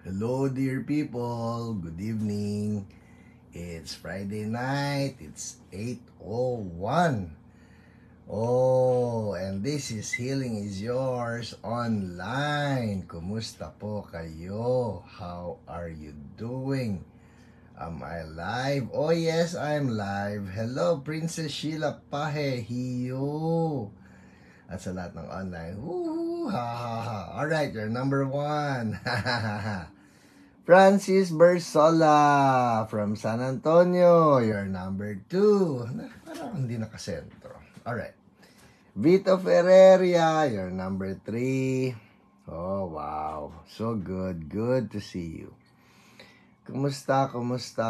Hello dear people, good evening. It's Friday night, it's 8:01. Oh, and this is Healing is Yours online. Kumusta po kayo? How are you doing? Am I live? Oh yes, I'm live. Hello Princess Sheila Pahe, hiyo. At sa lahat ng online, woo, ha ha ha. Alright, you're number one. Ha ha ha ha. Francis Bersola from San Antonio, you're number 2. Parang hindi nakasentro. Alright. Vito Ferreria, you're number 3. Oh, wow. So good. Good to see you. Kumusta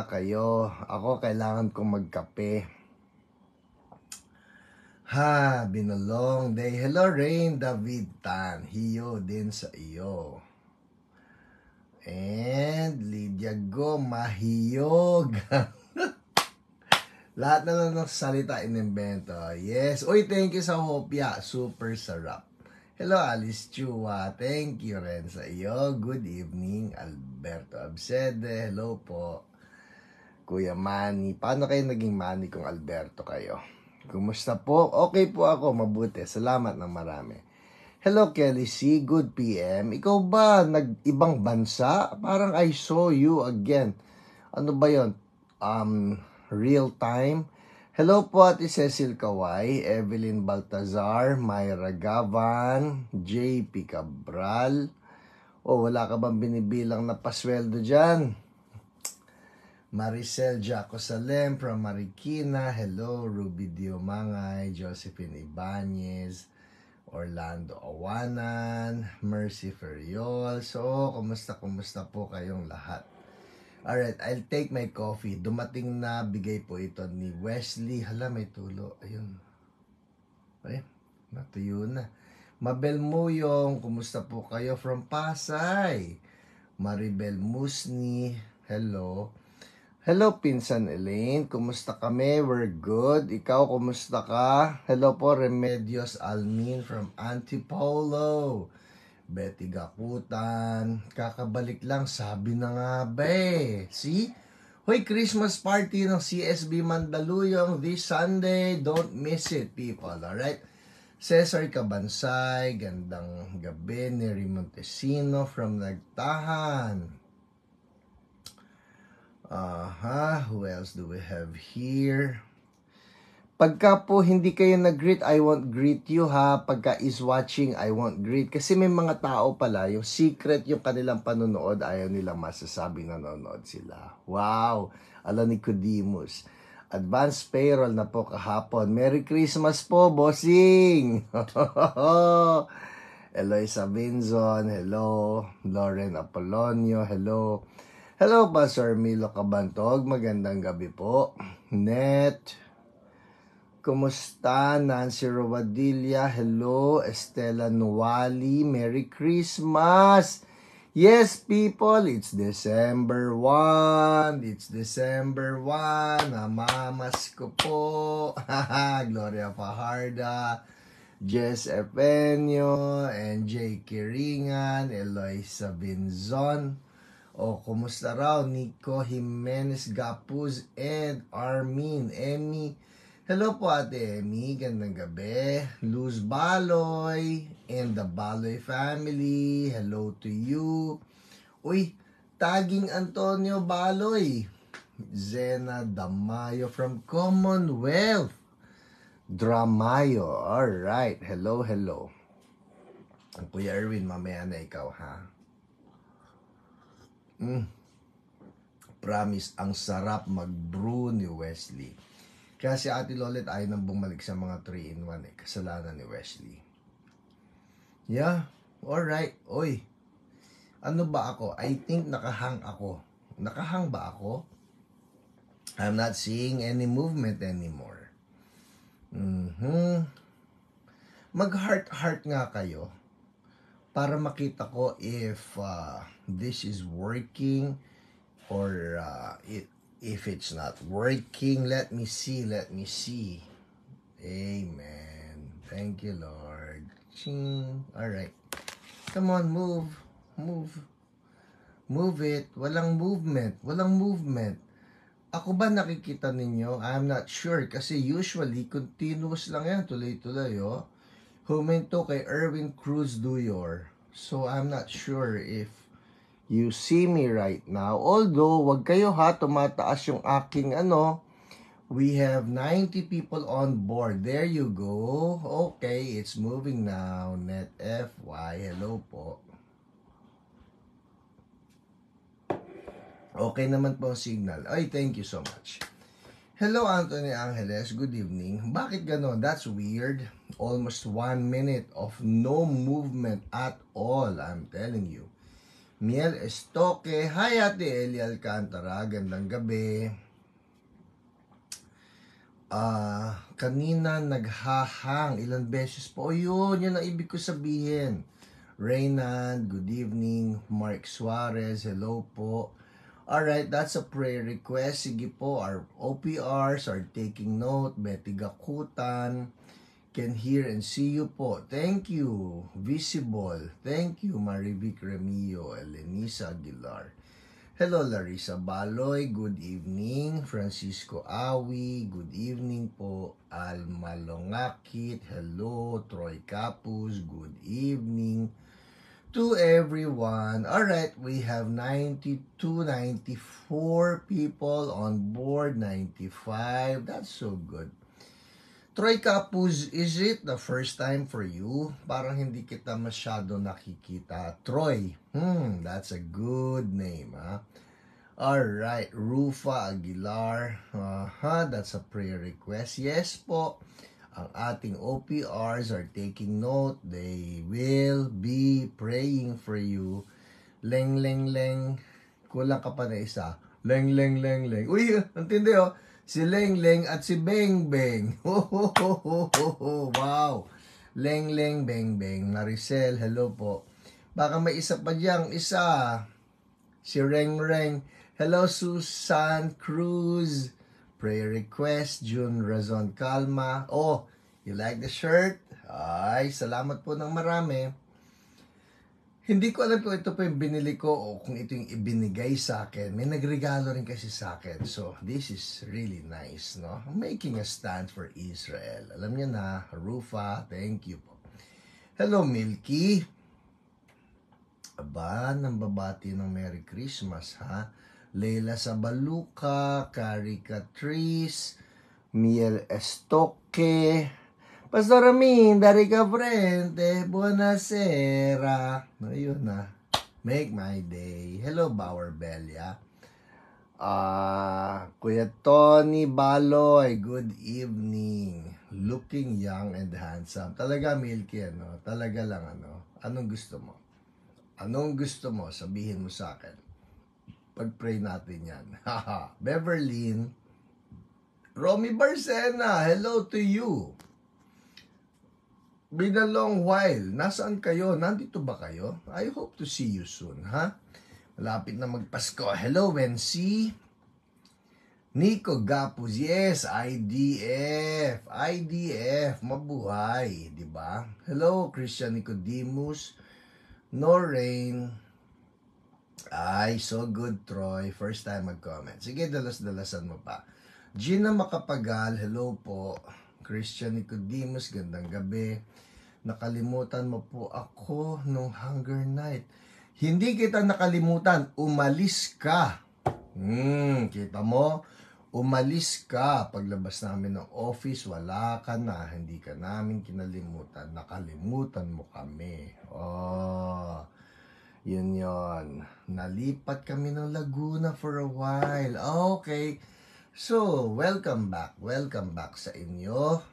kayo? Ako, kailangan kong magkape. Ha, been a long day. Hello, Rain David Tan. Hiyo din sa iyo. And Lydia Go, mahiyog. Lahat na lang ng salita inimbento. Yes. Uy, thank you sa hopya. Super sarap. Hello, Alice Chua. Thank you rin sa iyo. Good evening, Alberto Absede. Hello po. Kuya Manny. Paano kayo naging Manny kung Alberto kayo? Kumusta po? Okay po ako. Mabuti. Salamat ng marami. Hello, Kelly C. Good PM. Ikaw ba nag-ibang bansa? Parang I saw you again. Ano ba yon? Real time? Hello po, Ate Cecil Kaway, Evelyn Baltazar, Myra Gavan, JP Cabral. Oh, wala ka bang binibilang na pasweldo dyan? Maricel Jaco Salem from Marikina. Hello, Ruby Diomangay, Josephine Ibanez, Orlando Awanan, Mercy Feriol. So, kumusta po kayong lahat? Alright, I'll take my coffee. Dumating na, bigay po ito ni Wesley. Hala, may tulo. Ayun. Ay, natuyo na. Mabel Muyong, kumusta po kayo from Pasay? Maribel Musni, hello. Hello, Pinsan Elaine. Kumusta kami? We're good. Ikaw, kumusta ka? Hello po, Remedios Almin from Antipolo. Betty Gakutan. Kakabalik lang, sabi na nga ba eh. See? Hoy, Christmas party ng CSB Mandaluyong this Sunday. Don't miss it, people. Alright? Cesar Cabansay, gandang gabi. Neri Montesino from Nagtahan. Who else do we have here? Pagka po hindi kayo nag-greet, I won't greet you ha. Pagka is watching, I won't greet. Kasi may mga tao pala, yung secret yung kanilang panonood, ayaw nilang masasabing nanonood sila. Wow! Alam ni Kudimus. Advance payroll na po kahapon. Merry Christmas po, bossing! Eloisa Binzon, hello. Lauren Apolonio, hello. Hello pa, Sir Milo Cabantog. Magandang gabi po. Net. Kumusta? Nancy Rowadilla. Hello. Estela Nuwali. Merry Christmas. Yes, people. It's December 1. It's December 1. Namamas ko po. Gloria Fajarda. Jess Epenio. And J. Kiringan. Eloisa Binzon. O, kumusta raw? Nico Jimenez Gapuz and Armin. Emmy. Hello po, Ate Emmy. Gandang gabi. Luz Baloy and the Baloy family. Hello to you. Uy, tagging Antonio Baloy. Zena Damayo from Commonwealth. Dramayo. Alright. Hello, hello. Kuya Erwin, mamaya na ikaw, ha? Promise, ang sarap mag-brew ni Wesley. Kaya si Ate Lolet ayaw nang bumalik sa mga 3-in-1 eh. Kasalanan ni Wesley. Yeah, alright. Oy, ano ba ako? I think nakahang ako. Nakahang ba ako? I'm not seeing any movement anymore. Mag-heart nga kayo para makita ko if this is working or if it's not working. Let me see. Amen. Thank you, Lord. Ching. All right. Come on, move. Move it. Walang movement. Walang movement. Ako ba nakikita ninyo? I'm not sure kasi usually continuous lang yan. Tuloy-tuloy, oh. Huminto kay Erwin Cruz Duyor. So, I'm not sure if you see me right now. Although, wag kayo ha, tumataas yung aking we have 90 people on board. There you go. Okay, it's moving now. Net FY. Hello po. Okay naman po ang signal. Ay, thank you so much. Hello, Anthony Angeles. Good evening. Bakit ganon? That's weird. Almost 1 minute of no movement at all. I'm telling you. Miel Estoque. Hi, Ate Eli Alcantara. Gandang gabi. Kanina naghahang. Ilang beses po. O yun ang ibig ko sabihin. Reynand, good evening. Mark Suarez, hello po. Alright, that's a prayer request. Sige po, our OPRs are taking note. Betty Gakutan, can hear and see you po. Thank you. Visible. Thank you, Marivic Remillo, Elenisa Aguilar. Hello, Larissa Baloy. Good evening. Francisco Awi. Good evening po. Alma Longakit. Hello. Troy Capus. Good evening to everyone. Alright, we have 92, 94 people on board. 95. That's so good. Troy Capus, is it the first time for you? Parang hindi kita masyado nakikita. Troy, that's a good name, ha? Alright, Rufa Aguilar, that's a prayer request. Yes po, ang ating OPRs are taking note. They will be praying for you. Leng, leng, leng. Kulang ka pa na isa. Leng, leng, leng, leng. Uy, antindi oh. Si Leng Leng at si Beng Beng. Wow. Leng Leng Beng Beng. Maricel, hello po. Baka may isa pa diyang isa. Si Reng Reng. Hello, Susan Cruz. Prayer request. June Razon Calma. Oh, you like the shirt? Ay, salamat po ng marami. Hindi ko alam kung ito po yung binili ko o kung ito yung ibinigay sa akin. May nagregalo rin kasi sa akin. So, this is really nice, no? Making a stand for Israel. Alam niyo na, Rufa, thank you po. Hello, Milky. Aba, nambabati ng Merry Christmas, ha? Leila Sabaluca, Carrie Catrice, Miel Estoque, Pastor Amin, dari ka frente, buonasera. Ayun na. Make my day. Hello, Bauer Belia. Kuya Tony Baloy, good evening. Looking young and handsome. Talaga, Milky, ano? Talaga lang, ano? Anong gusto mo? Anong gusto mo? Sabihin mo sa akin. Pag-pray natin yan. Beverlyn. Romy Barcena, hello to you. Been a long while. Nasaan kayo? Nandito ba kayo? I hope to see you soon, ha? Malapit na magpasko. Hello, Wency. Nico Gapuz. Yes, IDF. IDF. Mabuhay. Diba? Hello, Christian Nicodemus. Norrain. Ay, so good, Troy. First time mag-comment. Sige, dalas-dalasan mo pa. Gina Makapagal. Hello po. Christian Nicodemus, gandang gabi. Nakalimutan mo po ako nung Hunger Night. Hindi kita nakalimutan, umalis ka. Kita mo? Umalis ka. Paglabas namin ng office, wala ka na. Hindi ka namin kinalimutan. Nakalimutan mo kami. Oh, yun. Nalipat kami ng Laguna for a while. Okay. So, welcome back. Welcome back sa inyo.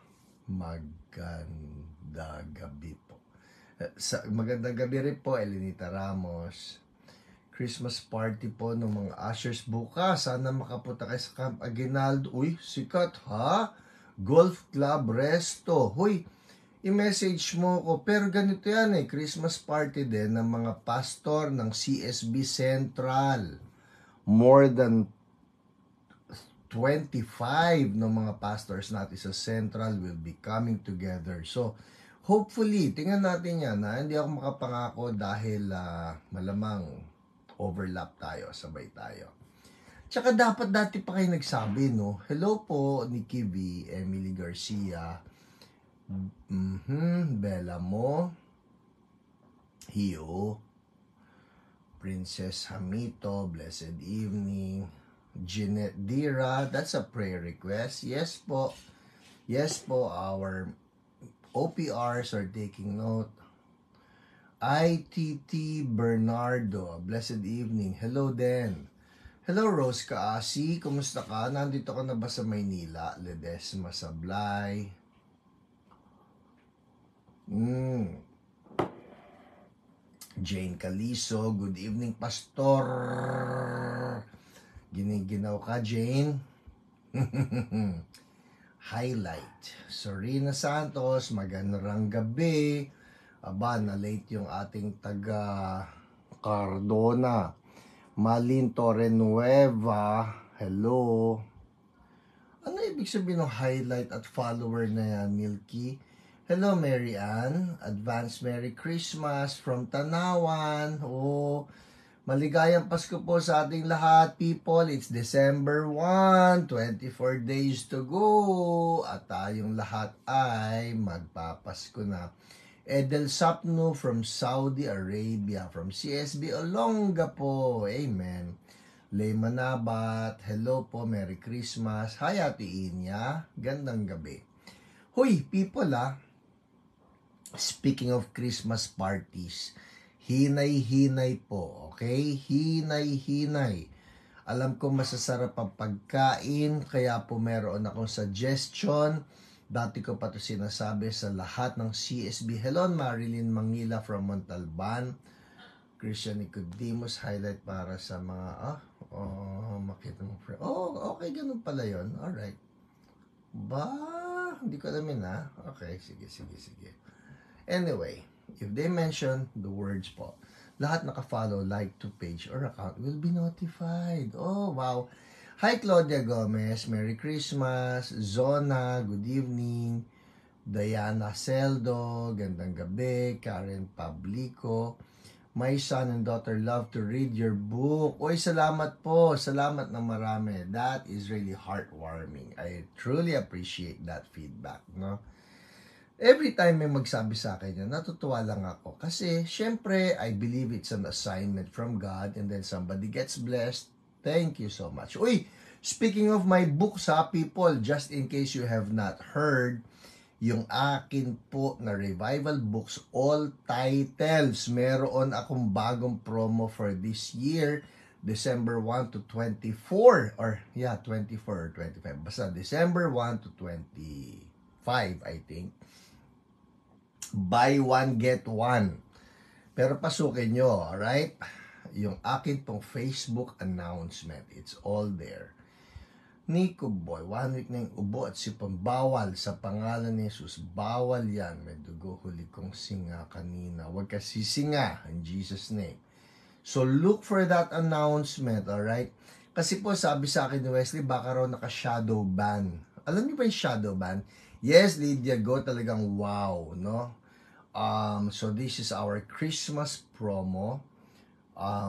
Magandang gabi po. Magandang gabi rin po, Elenita Ramos. Christmas party po ng mga ushers bukas. Sana makapunta kayo sa Camp Aguinaldo. Uy, sikat ha? Golf Club Resto. Huy, i-message mo ko. Pero ganito yan Christmas party din ng mga pastor ng CSB Central. More than 25 ng mga pastors natin sa Central will be coming together. So, hopefully, tingnan natin yan. Hindi ako makapangako dahil malamang overlap tayo, sabay tayo. Tsaka dapat dati pa kayo nagsabi, no? Hello po, Nikki V, Emily Garcia, Bella Mo, Hio, Princess Hamito, blessed evening, Jeanette Dira, that's a prayer request. Yes po, our OPRs are taking note. ITT Bernardo, blessed evening, hello Den. Hello Rose Kaasi, kumusta ka? Nandito ka na ba sa Maynila? Ledesma Sablay. Jane Caliso, good evening Pastor. Giniginaw ka Jane. Highlight. Sorina Santos, magandang gabi. Aba, na late yung ating taga Cardona. Malin Torrenueva, hello. Ano ibig sabihin ng highlight at follower na yan, Milky? Hello, Mary Ann. Advance Merry Christmas from Tanawan. Oh, maligayang Pasko po sa ating lahat, people. It's December 1, 24 days to go. At tayong lahat ay magpapasko na. Edel Sapno from Saudi Arabia, from CSB Olonga po. Amen. Lay Manabat, hello po, Merry Christmas. Hi, Ate Inya. Gandang gabi. Hoy, people speaking of Christmas parties, hinay-hinay po, okay? Hinay-hinay. Alam ko masasarap ang pagkain, kaya po meron akong suggestion. Dati ko pa ito sinasabi sa lahat ng CSB. Hello, Marilyn Mangila from Montalban. Christian Nicodemus, highlight para sa mga, makita mo friend. Oh, okay, ganun pala yun. Alright. Hindi ko alamin Okay, sige. Anyway, if they mention the words po, lahat naka-follow, like to page or account will be notified. Oh, wow. Hi Claudia Gomez, Merry Christmas. Zona, good evening. Diana Celdo, gandang gabi. Karen Pablico, my son and daughter love to read your book. Oy, salamat po. Salamat na marami. That is really heartwarming. I truly appreciate that feedback, no? Every time may magsabi sa akin yun, natutuwa lang ako. Kasi, syempre, I believe it's an assignment from God and then somebody gets blessed. Thank you so much. Uy, speaking of my books people, just in case you have not heard, yung akin po na revival books, all titles, meron akong bagong promo for this year, December 1 to 24, or 24 or 25, basta December 1 to 25, I think. Buy one, get one. Pero pasukin nyo, alright? Yung akin pong Facebook announcement, it's all there. Nico Boy, 1 week na yung ubo at sipon, bawal sa pangalan ni Jesus, bawal yan, may dugo huli kong singa kanina, huwag ka sisinga in Jesus name. So look for that announcement, alright? Kasi po sabi sa akin ni Wesley, baka raw naka-shadow ban. Alam niyo ba yung shadow ban? Yes, Lydia Go, talagang wow, no? So this is our Christmas promo.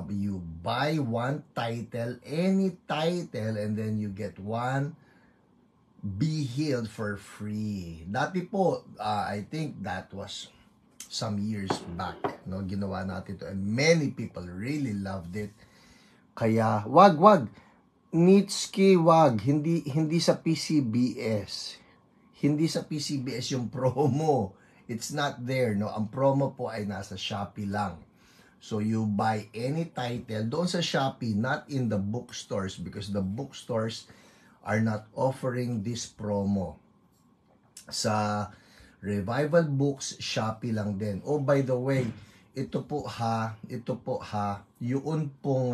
You buy one title, any title, and then you get one Be Healed for free. Dati po, I think that was some years back, no? Ginawa natin to and many people really loved it. Kaya, wag. Nitski, wag. Hindi sa PCBS. Hindi sa PCBS yung promo. It's not there, no? Ang promo po ay nasa Shopee lang. So you buy any title doon sa Shopee, not in the bookstores because the bookstores are not offering this promo. Sa Revival Books, Shopee lang din. Oh, by the way, ito po ha, yun pong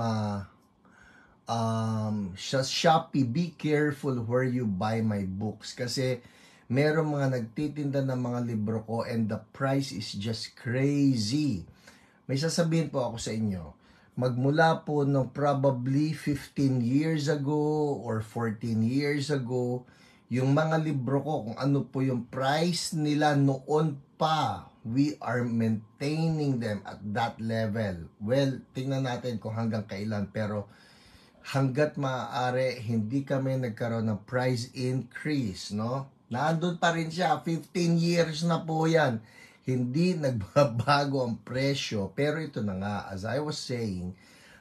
sa Shopee, be careful where you buy my books kasi merong mga nagtitinda ng mga libro ko and the price is just crazy. May sasabihin po ako sa inyo, magmula po no probably 15 years ago or 14 years ago, yung mga libro ko, kung ano po yung price nila noon pa, we are maintaining them at that level. Well, tingnan natin kung hanggang kailan, pero hanggat maaari, hindi kami nagkaroon ng price increase, no? Nandun pa rin siya, 15 years na po yan. Hindi nagbabago ang presyo, pero ito na nga, as I was saying,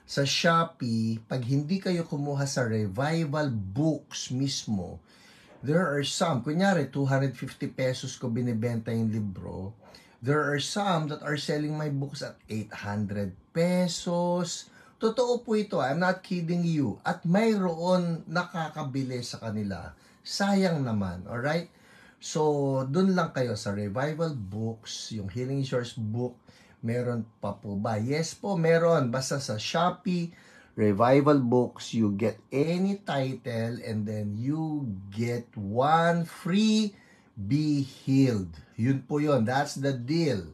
sa Shopee, pag hindi kayo kumuha sa Revival Books mismo, there are some, kunyari 250 pesos ko binibenta yung libro, there are some that are selling my books at 800 pesos. Totoo po ito, I'm not kidding you. At mayroon nakakabili sa kanila. Sayang naman, alright? So, dun lang kayo sa Revival Books, yung Healing is Yours book, meron pa po ba? Yes po, meron. Basta sa Shopee, Revival Books, you get any title and then you get one free Be Healed. Yun po yun. That's the deal.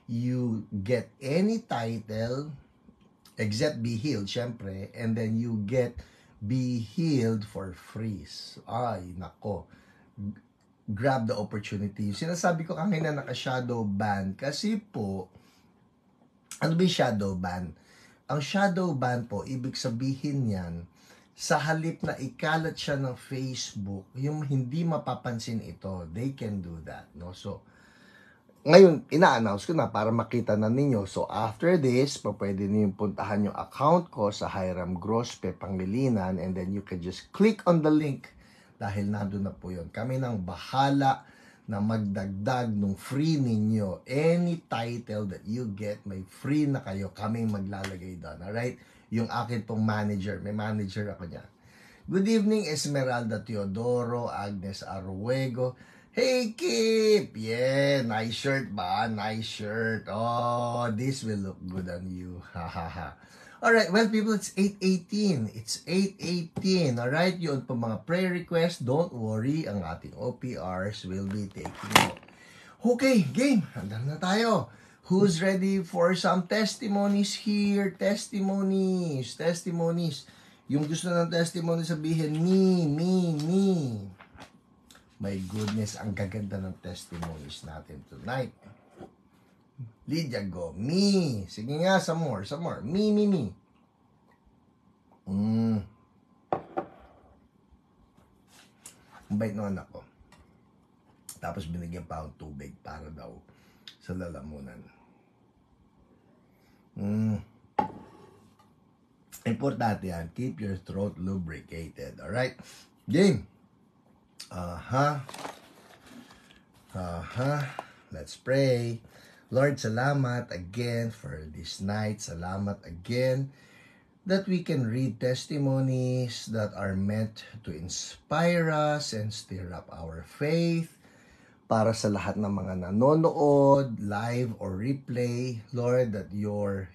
You get any title except Be Healed, syempre, and then you get Be Healed for free. Ay, nako. Grab the opportunity. Sinasabi ko kanina naka-shadow ban kasi po, ano ba yung shadow ban? Ang shadow ban po, ibig sabihin yan, sa halip na ikalat siya ng Facebook, yung hindi mapapansin ito, they can do that, no? So, ngayon, ina-announce ko na para makita na ninyo. So, after this, pwede niyo puntahan yung account ko sa Hiram Grospe Pangilinan and then you can just click on the link dahil nandun na po yun. Kami nang bahala na magdagdag nung free ninyo. Any title that you get, may free na kayo. Kaming maglalagay doon. Alright? Yung akin pong manager. May manager ako niya. Good evening, Esmeralda Teodoro, Agnes Arruego. Hey, Kip! Yeah, nice shirt ba? Nice shirt. Oh, this will look good on you. Ha ha ha. Alright, well people, it's 8:18. It's 8:18. Alright, yun po mga prayer requests. Don't worry, ang ating OPRs will be taking note. Okay, game. Handa na tayo. Who's ready for some testimonies here? Testimonies. Yung gusto ng testimony sabihin, me. My goodness, ang gaganda ng testimonies natin tonight. Lydia, go. Me. Sige nga, some more. Me. Ang bait ng anak ko. Tapos binigyan pa akong tubig para daw sa lalamunan. Importante yan. Keep your throat lubricated. Alright? Game. Let's pray. Lord, salamat again for this night. Salamat again that we can read testimonies that are meant to inspire us and stir up our faith. Para sa lahat ng mga nanonood, live or replay, Lord, that your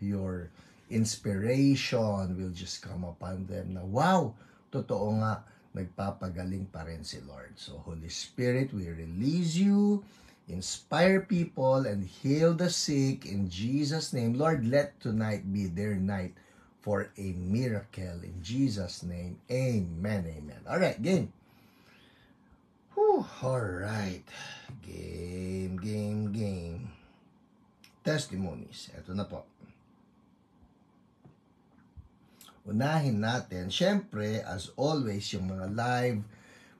inspiration will just come upon them na, wow, totoo nga, nagpapagaling pa rin si Lord. So, Holy Spirit, we release you, inspire people, and heal the sick in Jesus' name. Lord, let tonight be their night for a miracle. In Jesus' name, amen. Alright, game. Alright. Game. Testimonies. Ito na po. Unahin natin, syempre, as always, yung mga live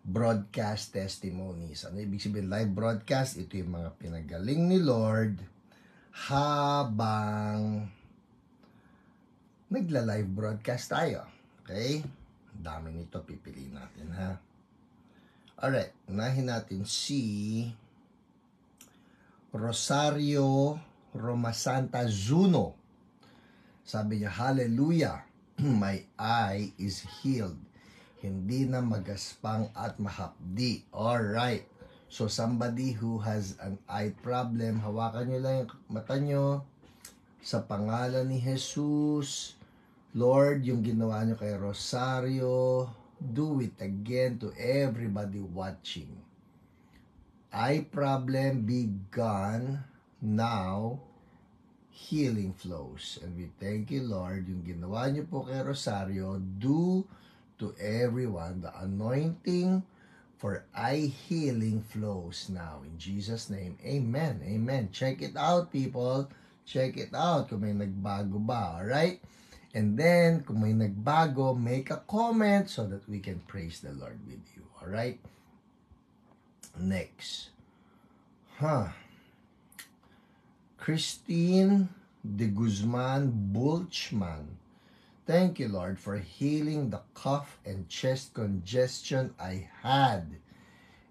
broadcast testimonies. Ano ibig sabihin live broadcast? Ito yung mga pinagaling ni Lord habang nagla-live broadcast tayo. Okay? Dami nito, pipiliin natin, ha? Alright, unahin natin si Rosario Romasanta Zuno. Sabi niya, hallelujah, my eye is healed. Hindi na magaspang at mahapdi. Alright. So, somebody who has an eye problem, hawakan nyo lang yung mata nyo. Sa pangalan ni Jesus, Lord, yung ginawa nyo kay Rosario, do it again to everybody watching. Eye problem be gone now. Healing flows. And we thank you, Lord, yung ginawa nyo po kay Rosario, do to everyone the anointing for eye healing flows now. In Jesus' name, amen. Amen. Check it out, people. Check it out kung may nagbago ba, alright? And then, kung may nagbago, make a comment so that we can praise the Lord with you, alright? Next. Christine de Guzman Bulchman. Thank you, Lord, for healing the cough and chest congestion I had.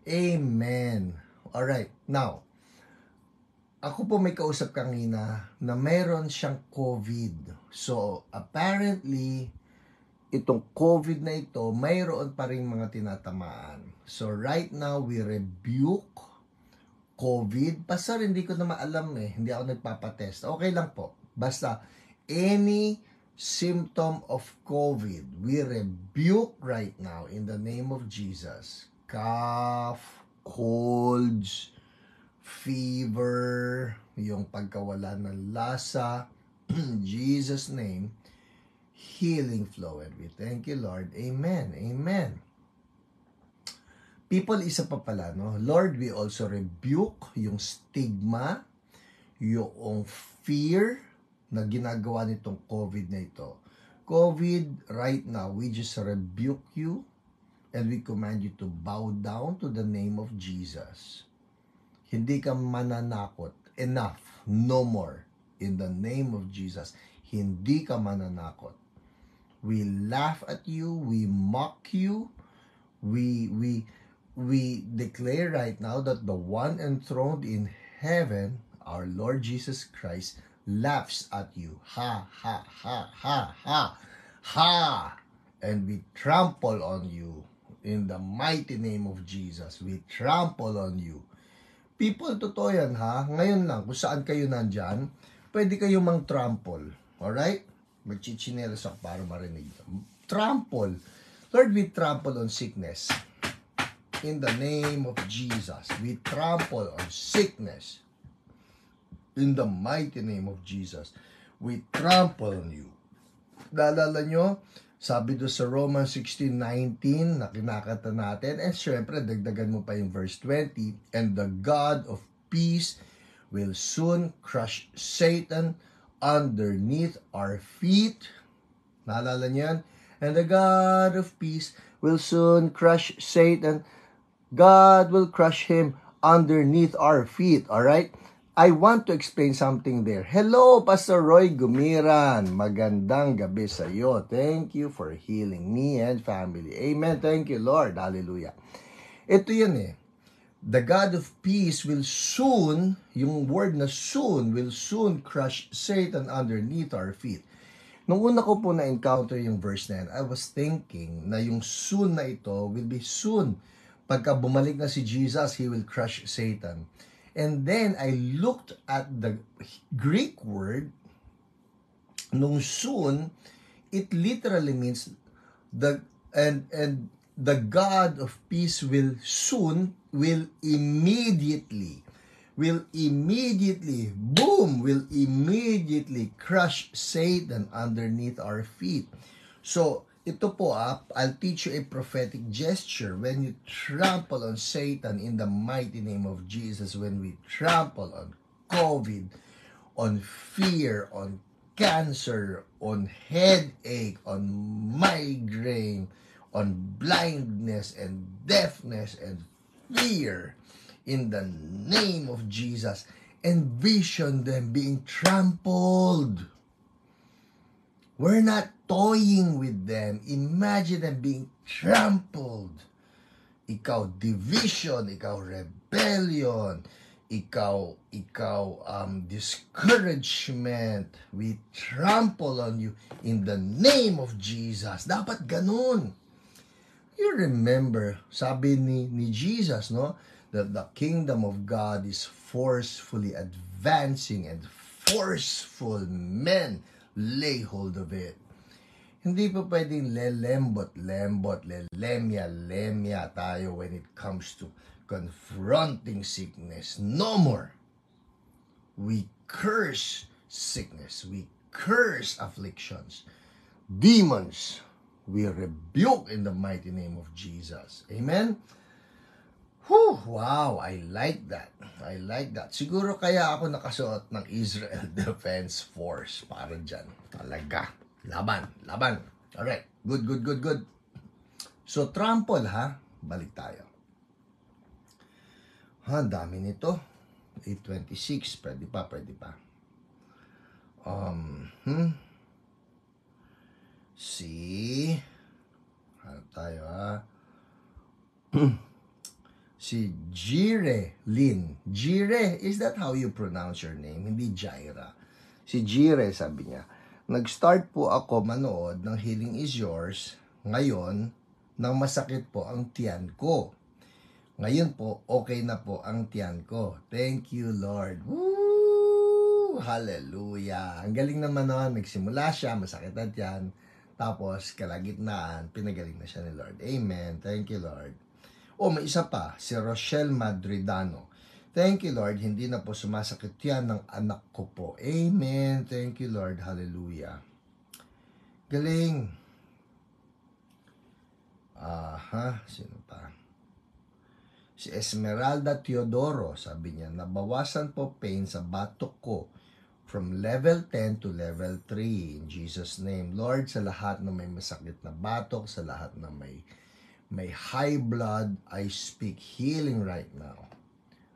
Amen. Alright, now, ako po may kausap kanina na mayroon siyang COVID. So, apparently, itong COVID na ito, mayroon pa rin mga tinatamaan. So, right now, we rebuke COVID. Basta hindi ko na maalam hindi ako nagpapatest. Okay lang po. Basta, any symptom of COVID, we rebuke right now in the name of Jesus. Cough, colds, fever, yung pagkawala ng lasa, in Jesus' name, healing flow. And we thank you, Lord. Amen. Amen. People, isa pa pala, no? Lord, we also rebuke yung stigma, yung fear, na ginagawa nitong COVID na ito. COVID, right now, we just rebuke you and we command you to bow down to the name of Jesus. Hindi ka mananakot. Enough. No more. In the name of Jesus. Hindi ka mananakot. We laugh at you. We mock you. We declare right now that the one enthroned in heaven, our Lord Jesus Christ, laughs at you. Ha, ha, ha, ha, ha, ha. And we trample on you. In the mighty name of Jesus, we trample on you. People, totoo yan ha. Ngayon lang, kung saan kayo nandyan, pwede kayo mang-trample. Alright? Magchichinelas ako para marinig. Trample. Lord, we trample on sickness. In the name of Jesus, we trample on sickness. In the mighty name of Jesus, we trample on you. Naalala nyo, sabi doon sa Romans 16:19 na kinakanta natin, and syempre, dagdagan mo pa yung verse 20, and the God of peace will soon crush Satan underneath our feet. Naalala nyo yan? And the God of peace will soon crush Satan. God will crush him underneath our feet. Alright? I want to explain something there. Hello, Pastor Roy Gumiran. Magandang gabi sa iyo. Thank you for healing me and family. Amen. Thank you, Lord. Hallelujah. Ito yan The God of peace will soon, yung word na soon, will soon crush Satan underneath our feet. Nung una ko po na-encounter yung verse na yan, I was thinking na yung soon na ito will be soon. Pagka bumalik na si Jesus, He will crush Satan. And then I looked at the Greek word, nung soon, it literally means the God of peace will soon, will immediately, crush Satan underneath our feet. So, ito po I'll teach you a prophetic gesture when you trample on Satan in the mighty name of Jesus, when we trample on COVID, on fear, on cancer, on headache, on migraine, on blindness and deafness and fear, in the name of Jesus. Envision them being trampled. We're not toying with them. Imagine them being trampled. Ikaw division, ikaw rebellion, ikaw discouragement. We trample on you in the name of Jesus. Dapat ganun. You remember, sabi ni Jesus, no, that the kingdom of God is forcefully advancing and forceful men lay hold of it. Hindi pa pwedeng lelemya tayo when it comes to confronting sickness. No more. We curse sickness. We curse afflictions. Demons, we rebuke in the mighty name of Jesus. Amen? Wow, I like that. I like that. Siguro kaya ako nakasuot ng Israel Defense Force para dyan. Talaga. Laban, laban. Alright, good, good, good, good. So, trample ha. Balik tayo. Dami nito. 826, pwede pa, pwede pa. Hanap tayo ha. Si Jire Lin. Jire, is that how you pronounce your name? Hindi Jaira. Si Jire, sabi niya, nag-start po ako manood ng Healing is Yours ngayon nang masakit po ang tiyan ko. Ngayon po, okay na po ang tiyan ko. Thank you, Lord. Woo! Hallelujah. Ang galing naman nun. Nagsimula siya, masakit ang tiyan. Tapos, kalagitnaan, pinagaling na siya ni Lord. Amen. Thank you, Lord. May isa pa, si Rochelle Madridano. Thank you, Lord. Hindi na po sumasakit yan ng anak ko po. Amen. Thank you, Lord. Hallelujah. Galing. Sino pa? Si Esmeralda Teodoro, sabi niya, nabawasan po pain sa batok ko from level 10 to level 3 in Jesus' name. Lord, sa lahat na may masakit na batok, sa lahat na may high blood, I speak healing right now.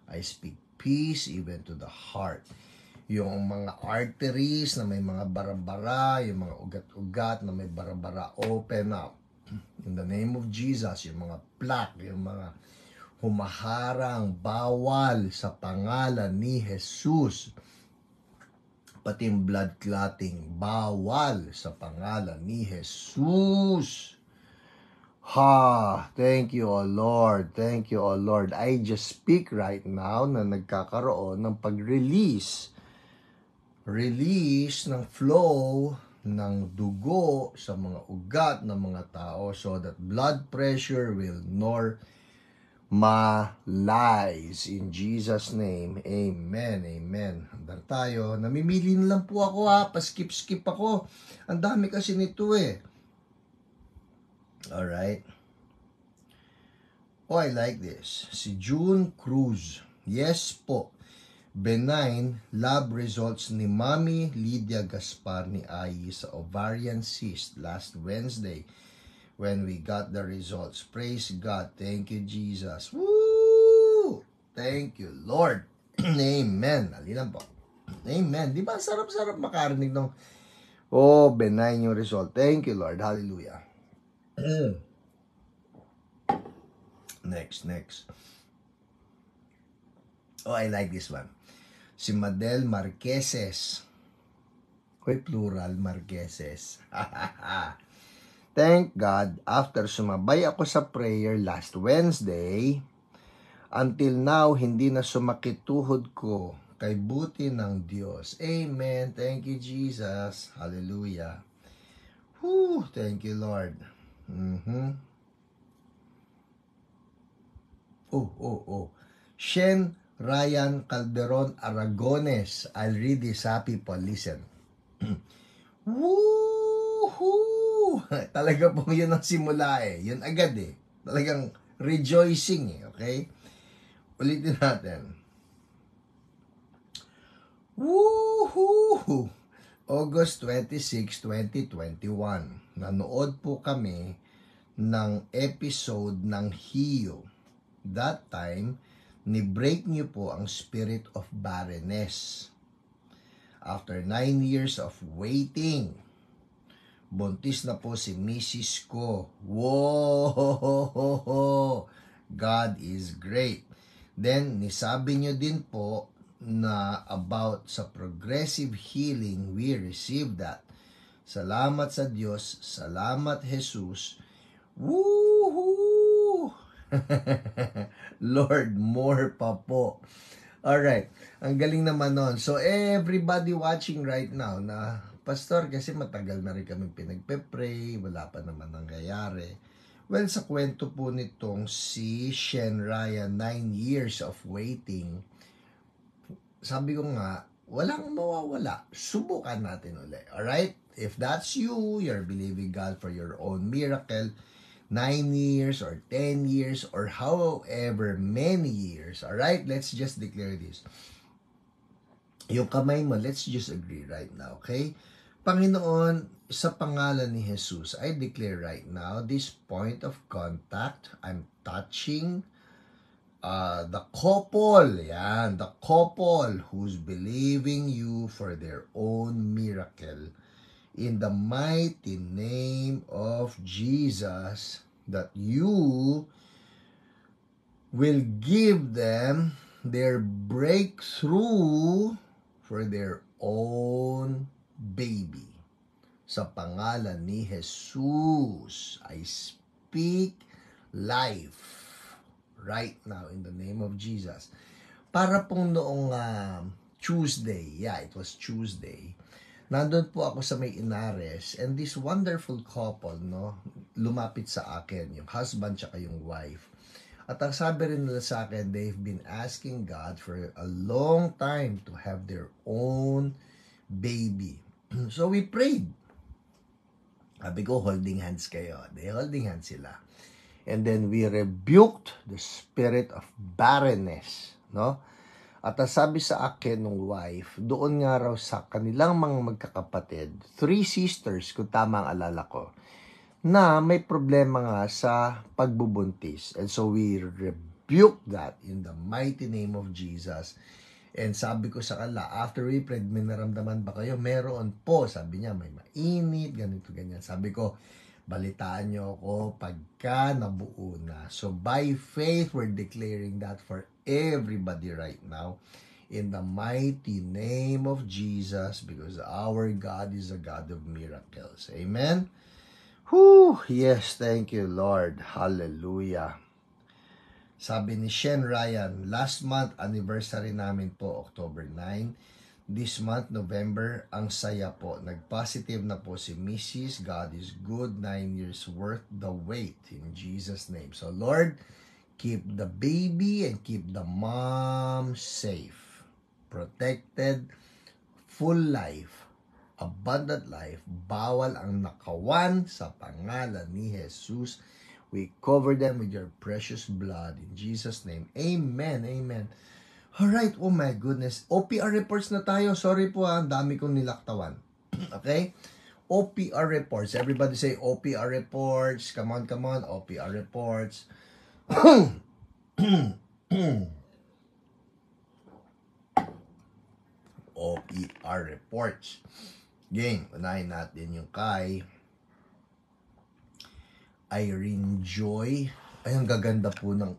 I speak peace even to the heart. Yung mga arteries na may mga bara-bara, yung mga ugat-ugat na may bara-bara, open up. In the name of Jesus, yung mga plaque, yung mga humaharang, bawal sa pangalan ni Jesus. Pati yung blood clotting, bawal sa pangalan ni Jesus. Thank you, O Lord. Thank you, O Lord. I just speak right now na nagkakaroon ng pag-release. Release ng flow ng dugo sa mga ugat ng mga tao so that blood pressure will normalize. In Jesus' name, amen, amen. Hanggang tayo. Namimili na lang po ako paskip-skip ako. Ang dami kasi nito Alright. I like this. Si June Cruz. Yes po. Benign lab results ni Mami Lydia Gaspar ni Ayi sa ovarian cyst last Wednesday when we got the results. Praise God. Thank you, Jesus. Woo! Thank you, Lord. Amen. Alilan po. Amen. Di ba sarap-sarap makarinig ng benign yung result. Thank you, Lord. Hallelujah. Next. I like this one. Si Madel Marqueses. Plural Marqueses. Thank God, after sumabay ako sa prayer last Wednesday, until now, hindi na sumakit tuhod ko kay buti ng Diyos. Amen. Thank you, Jesus. Hallelujah. Thank you, Lord. Shen Ryan Calderon Aragones. I'll read this, people. Listen. Woohoo! Talaga po yun ang simula Yun agad Talagang rejoicing okay? Ulitin natin. Woohoo! August 26, 2021. Nanood po kami ng episode ng Hiyo. That time, ni-break niyo po ang spirit of barrenness. After 9 years of waiting, buntis na po si Mrs. ko. Whoa! God is great. Then, nisabi niyo din po na about sa progressive healing, we receive that. Salamat sa Diyos, salamat Jesus. Woohoo! Lord, more pa po. Alright, ang galing naman nun. So, everybody watching right now na, Pastor, kasi matagal na rin kami pinagpe-pray, wala pa naman nangyayari. Well, sa kwento po nitong si Shen Ryan, 9 years of waiting, sabi ko nga, walang mawawala. Subukan natin ulit. Alright? If that's you, you're believing God for your own miracle, 9 years or 10 years or however many years. Alright? Let's just declare this. Yung kamay mo, let's just agree right now, okay? Panginoon, sa pangalan ni Jesus, I declare right now, this point of contact, I'm touching the couple, the couple who's believing you for their own miracle. In the mighty name of Jesus, that you will give them their breakthrough for their own baby. Sa pangalan ni Jesus, I speak life right now in the name of Jesus. Para pong noong Tuesday, it was Tuesday, nandun po ako sa may Inares, and this wonderful couple, lumapit sa akin, yung husband tsaka yung wife. At ang sabi rin nila sa akin, they've been asking God for a long time to have their own baby. So we prayed. Sabi ko, holding hands kayo. They holding hands sila. And then we rebuked the spirit of barrenness, At sabi sa akin ng wife, doon nga raw sa kanilang mga magkakapatid, 3 sisters, kung tama ang alala ko, na may problema nga sa pagbubuntis. And so we rebuke that in the mighty name of Jesus. And sabi ko sa kanila, after we prayed, may naramdaman ba kayo? Meron po. Sabi niya, may mainit, ganito, ganyan. Sabi ko, balitaan niyo ako pagka nabuo na. So by faith, we're declaring that for everybody right now in the mighty name of Jesus, because our God is a God of miracles. Amen? Whew! Yes, thank you, Lord. Hallelujah. Sabi ni Shen Ryan, last month anniversary namin po, October 9. This month, November, ang saya po. Nag-positive na po si Mrs. God is good, 9 years worth the wait in Jesus' name. So Lord, keep the baby and keep the mom safe, protected, full life, abundant life. Bawal ang nakawan sa pangalan ni Jesus. We cover them with your precious blood in Jesus' name. Amen, amen. Alright, oh my goodness. OPR reports na tayo. Sorry po ang dami kong nilaktawan. Okay? OPR reports. Everybody say OPR reports. Come on, OPR reports. OPR reports. Game, unahin natin yung kay Irene Joy. Ay, ang gaganda po ng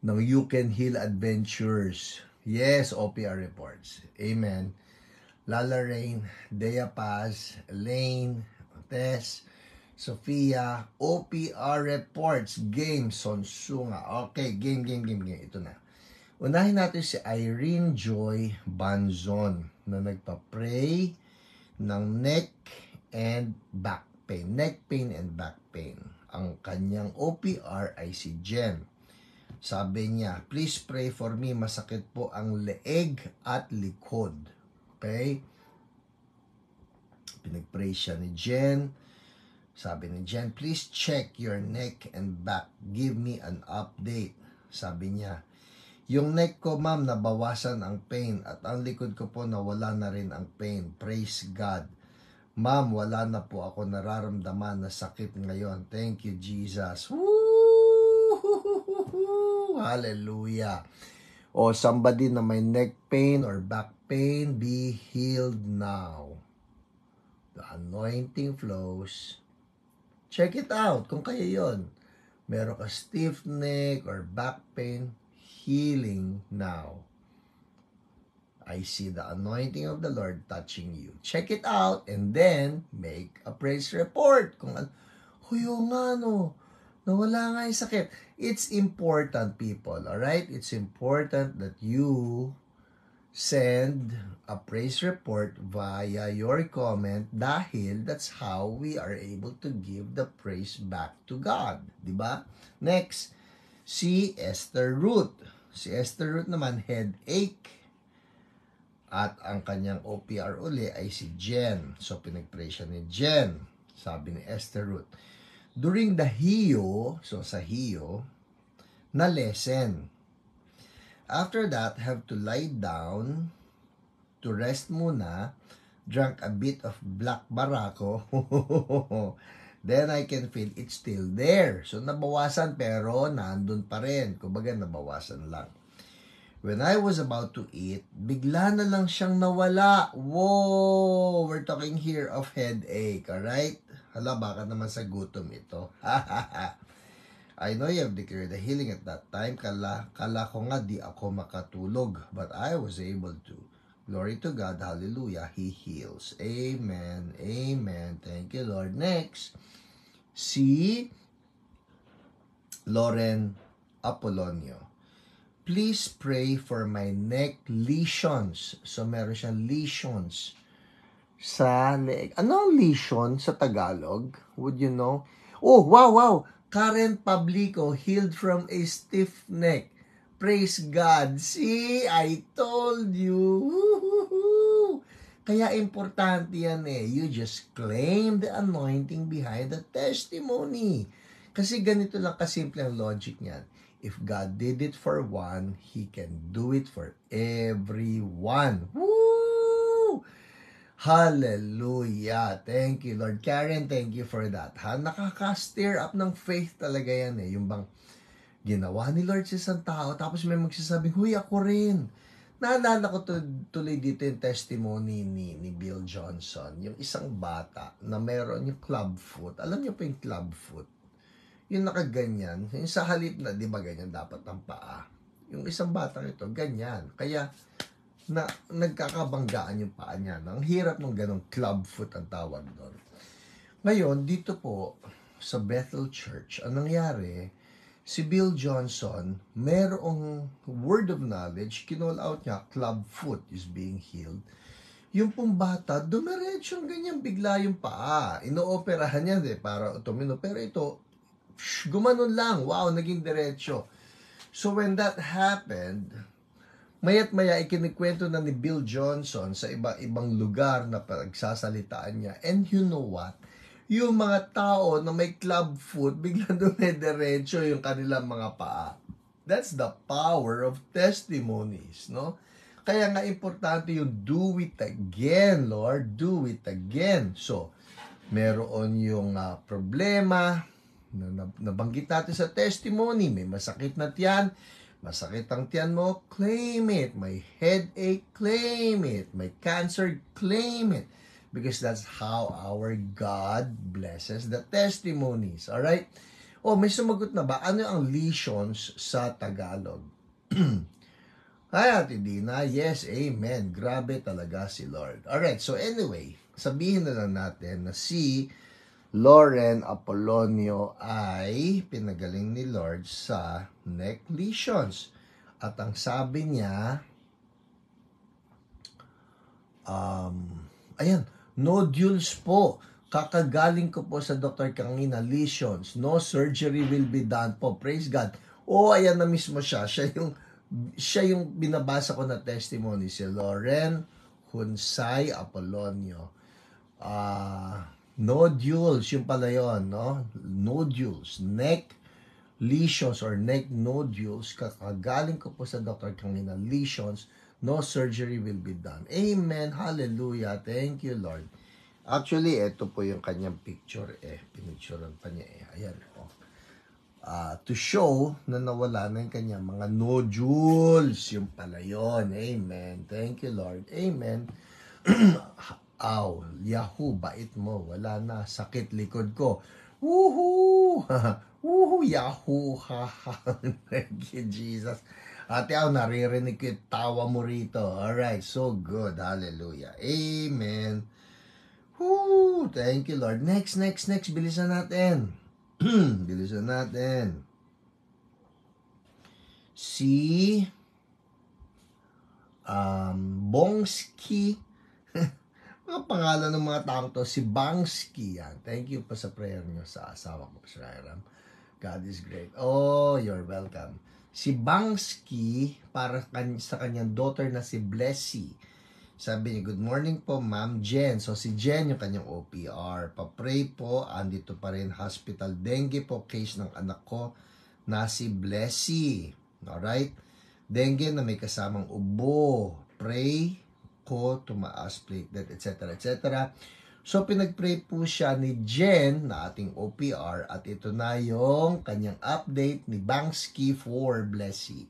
ng You Can Heal Adventures. Yes, OPR reports. Amen. Lala Rain, Dea Paz, Elaine, Tess, Sofia, OPR reports. Game, Sonsunga. Okay, game. Ito na. Unahin natin si Irene Joy Banzon na nagpa-pray ng neck and back pain. Neck pain and back pain. Ang kanyang OPR ay si Jen. Sabi niya, please pray for me. Masakit po ang leeg at likod. Okay? Pinag-pray siya ni Jen. Sabi ni Jen, please check your neck and back. Give me an update. Sabi niya, yung neck ko, ma'am, nabawasan ang pain at ang likod ko po nawala na rin ang pain. Praise God. Ma'am, wala na po ako nararamdaman na sakit ngayon. Thank you, Jesus. Woo! Hallelujah. O somebody na may neck pain or back pain, be healed now. The anointing flows. Check it out kung kaya yon. Meron ka stiff neck or back pain, healing now. I see the anointing of the Lord touching you. Check it out and then make a praise report. Kung nawala nga yung sakit. It's important, people, alright? It's important that you send a praise report via your comment dahil that's how we are able to give the praise back to God. Diba? Next, si Esther Ruth. Si Esther Ruth naman, headache. At ang kanyang OPR uli ay si Jen. So, pinag-pray siya ni Jen. Sabi ni Esther Ruth. during the HIO, so sa HIO, na lesson. After that, have to lie down to rest muna, drank a bit of black barako, then I can feel it's still there. So, nabawasan pero nandun pa rin. Kumbaga, nabawasan lang. When I was about to eat, bigla na lang siyang nawala. Whoa! We're talking here of headache, alright? Hala, baka naman sa gutom ito. I know you have declared the healing at that time. Kala ko nga di ako makatulog. But I was able to. Glory to God. Hallelujah. He heals. Amen. Amen. Thank you, Lord. Next. Si Lauren Apolonio. Please pray for my neck lesions. So, meron siyang lesions sa leg. Ano ang lesion sa Tagalog? Would you know? Oh, wow. Karen Pablico, healed from a stiff neck. Praise God. See, I told you. Woo-hoo-hoo. Kaya importante yan eh. You just claim the anointing behind the testimony. Kasi ganito lang kasimple ang logic niyan. If God did it for one, He can do it for everyone. Woo! Hallelujah. Thank you, Lord. Karen, thank you for that. Nakaka-stir up ng faith talaga yan eh. Yung bang ginawa ni Lord sa isang tao, tapos may magsasabing, huy, ako rin. Naalala ko tuloy dito yung testimony ni Bill Johnson. Yung isang bata na meron yung club foot. Alam niyo pa yung club foot? Yung nakaganyan. Yung sa halip na, di ba ganyan dapat ang paa? Yung isang bata ito, ganyan. Kaya, nagkakabanggaan yung paa niya. Ang hirap ng ganong club foot ang tawag doon. Ngayon, dito po, sa Bethel Church, ang nangyari, si Bill Johnson, merong word of knowledge, kinall out niya, club foot is being healed. Yung pong bata, dumiretsyong ganyan, bigla yung paa. Inooperahan niya, para tumino. Pero ito, gumanon lang. Wow, naging diretsyo. So when that happened, maya't maya ikinikwento na ni Bill Johnson sa iba-ibang lugar na pagsasalitaan niya. And you know what? Yung mga tao na may club foot, biglang dumidiretso yung kanilang mga paa. That's the power of testimonies, no? Kaya nga importante yung do it again, Lord. Do it again. So, meron yung problema na nabanggit natin sa testimony. May masakit na tiyan. Masakit ang tiyan mo, claim it. May headache, claim it. May cancer, claim it. Because that's how our God blesses the testimonies. Alright? Oh, may sumagot na ba? Ano ang lesions sa Tagalog? Ay, Ate Dina, yes, amen. Grabe talaga si Lord. Alright, so anyway, sabihin na lang natin na si Lauren Apolonio ay pinagaling ni Lord sa neck lesions. At ang sabi niya, ayan, nodules po. Kakagaling ko po sa Dr. Kangina, lesions. No surgery will be done po. Praise God. Oh, ayan na mismo siya. Siya yung binabasa ko na testimony. Si Lauren Hunsay Apolonio. Nodules, yung pala yun, no? Nodules, neck lesions or neck nodules. Kakagaling ko po sa Dr. Kangina, lesions. No surgery will be done. Amen. Hallelujah. Thank you, Lord. Actually, ito po yung kanyang picture Pinicturean pa niya Ayan, to show na nawala na yung kanyang mga nodules. Yung pala yun. Amen. Thank you, Lord. Amen. Aw, Yahoo, bait mo. Wala na. Sakit likod ko. Woohoo! Woohoo, Yahoo! Thank you, Jesus. Ate Aw, naririnig ko yung tawa mo rito. Alright, so good. Hallelujah. Amen. Woo! Thank you, Lord. Next. Bilisan natin. Bilisan natin. Si Bongski. Mga pangalan ng mga taong to. Si Bangski. Yan. Thank you pa sa prayer nyo sa asawa ko, Sir Hiram. God is great. Oh, you're welcome. Si Bangski, para sa kanyang daughter na si Blessy. Sabi niya, good morning po, Ma'am Jen. So, si Jen yung kanyang OPR. Pa-pray po, andito pa rin hospital dengue po, case ng anak ko na si Blessy. Alright? Dengue na may kasamang ubo. Pray ko, tumaas, platelet, etc. etc. So, pinag-pray po siya ni Jen na ating OPR at ito na yung kanyang update ni Bangsky for Blessy.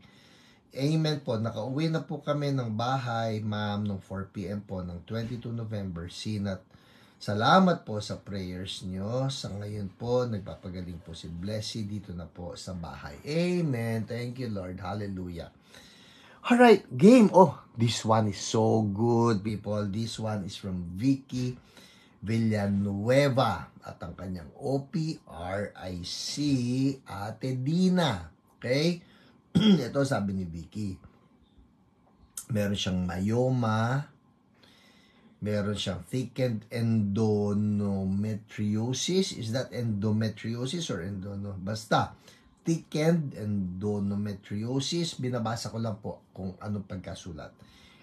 Amen po. Nakauwi na po kami ng bahay, ma'am, noong 4 p.m. po ng 22 November. Sinat. Salamat po sa prayers nyo. Sa ngayon po, nagpapagaling po si Blessy dito na po sa bahay. Amen. Thank you, Lord. Hallelujah. Alright, game. Oh, this one is so good, people. This one is from Vicky Villanueva. At ang kanyang OPR ay si Ate Dina. Okay? Ito sabi ni Vicky, meron siyang myoma, meron siyang thickened endometriosis. Is that endometriosis or Basta, thickened endometriosis. Binabasa ko lang po kung anong pagkasulat.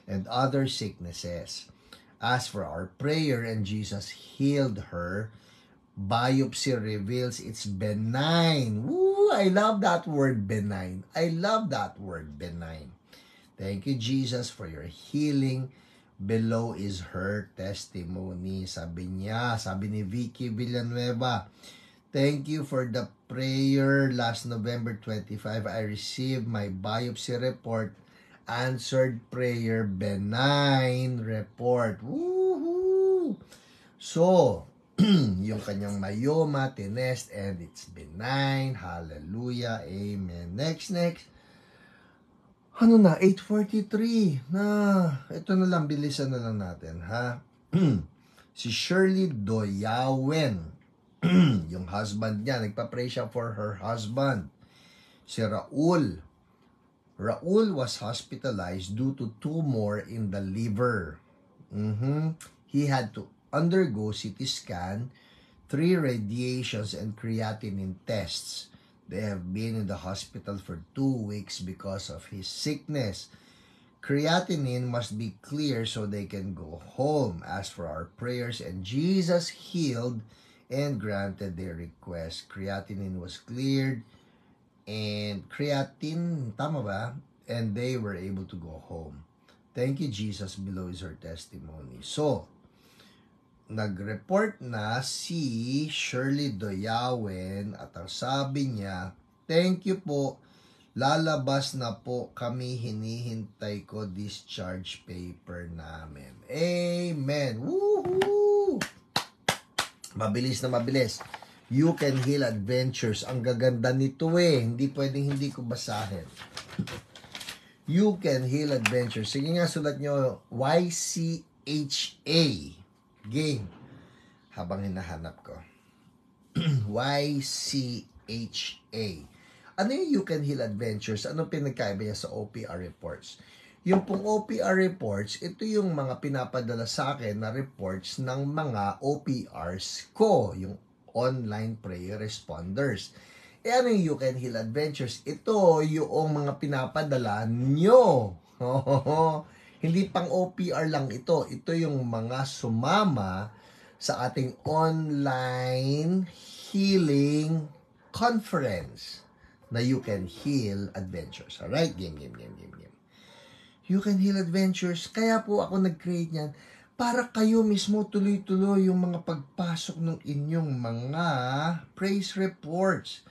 And other sicknesses. As for our prayer and Jesus healed her, biopsy reveals it's benign. Woo! I love that word, benign. I love that word, benign. Thank you, Jesus, for your healing. Below is her testimony. Sabi niya, sabi ni Vicky Villanueva, thank you for the prayer. Last November 25, I received my biopsy report. Answered prayer, benign report. Woohoo! So, yung kanyang myoma, tinest, and it's benign. Hallelujah. Amen. Next. Ano na? 8:43. Ito na lang. Bilisan na lang natin, ha? Si Shirley Doyawen. Yung husband niya. Nagpa-pray siya for her husband. Si Raul. Raul was hospitalized due to tumor in the liver. He had to undergo CT scan, 3 radiations, and creatinine tests. They have been in the hospital for 2 weeks because of his sickness. Creatinine must be clear so they can go home. As for our prayers, and Jesus healed and granted their request. Creatinine was cleared, and tama ba? And they were able to go home. Thank you, Jesus. Below is her testimony. So, nag-report na si Shirley Doyawen at ang sabi niya, thank you po, lalabas na po kami, hinihintay ko discharge paper namin. Amen! Woohoo! Mabilis na mabilis. You Can Heal Adventures. Ang gaganda nito hindi pwedeng hindi ko basahin. You Can Heal Adventures. Sige nga, sulat nyo, YCHA. Game. Habang hinahanap ko. YCHA. Ano yung You Can Heal Adventures? Anong pinagkaiba niya sa OPR reports? Yung pong OPR reports, ito yung mga pinapadala sa akin na reports ng mga OPRs ko. Yung online prayer responders. Ano yung You Can Heal Adventures? Ito yung mga pinapadala nyo. Hindi pang OPR lang ito. Ito yung mga sumama sa ating online healing conference na You Can Heal Adventures. Alright? Game. You Can Heal Adventures. Kaya po ako nag-create niyan para kayo mismo tuloy-tuloy yung mga pagpasok ng inyong mga praise reports.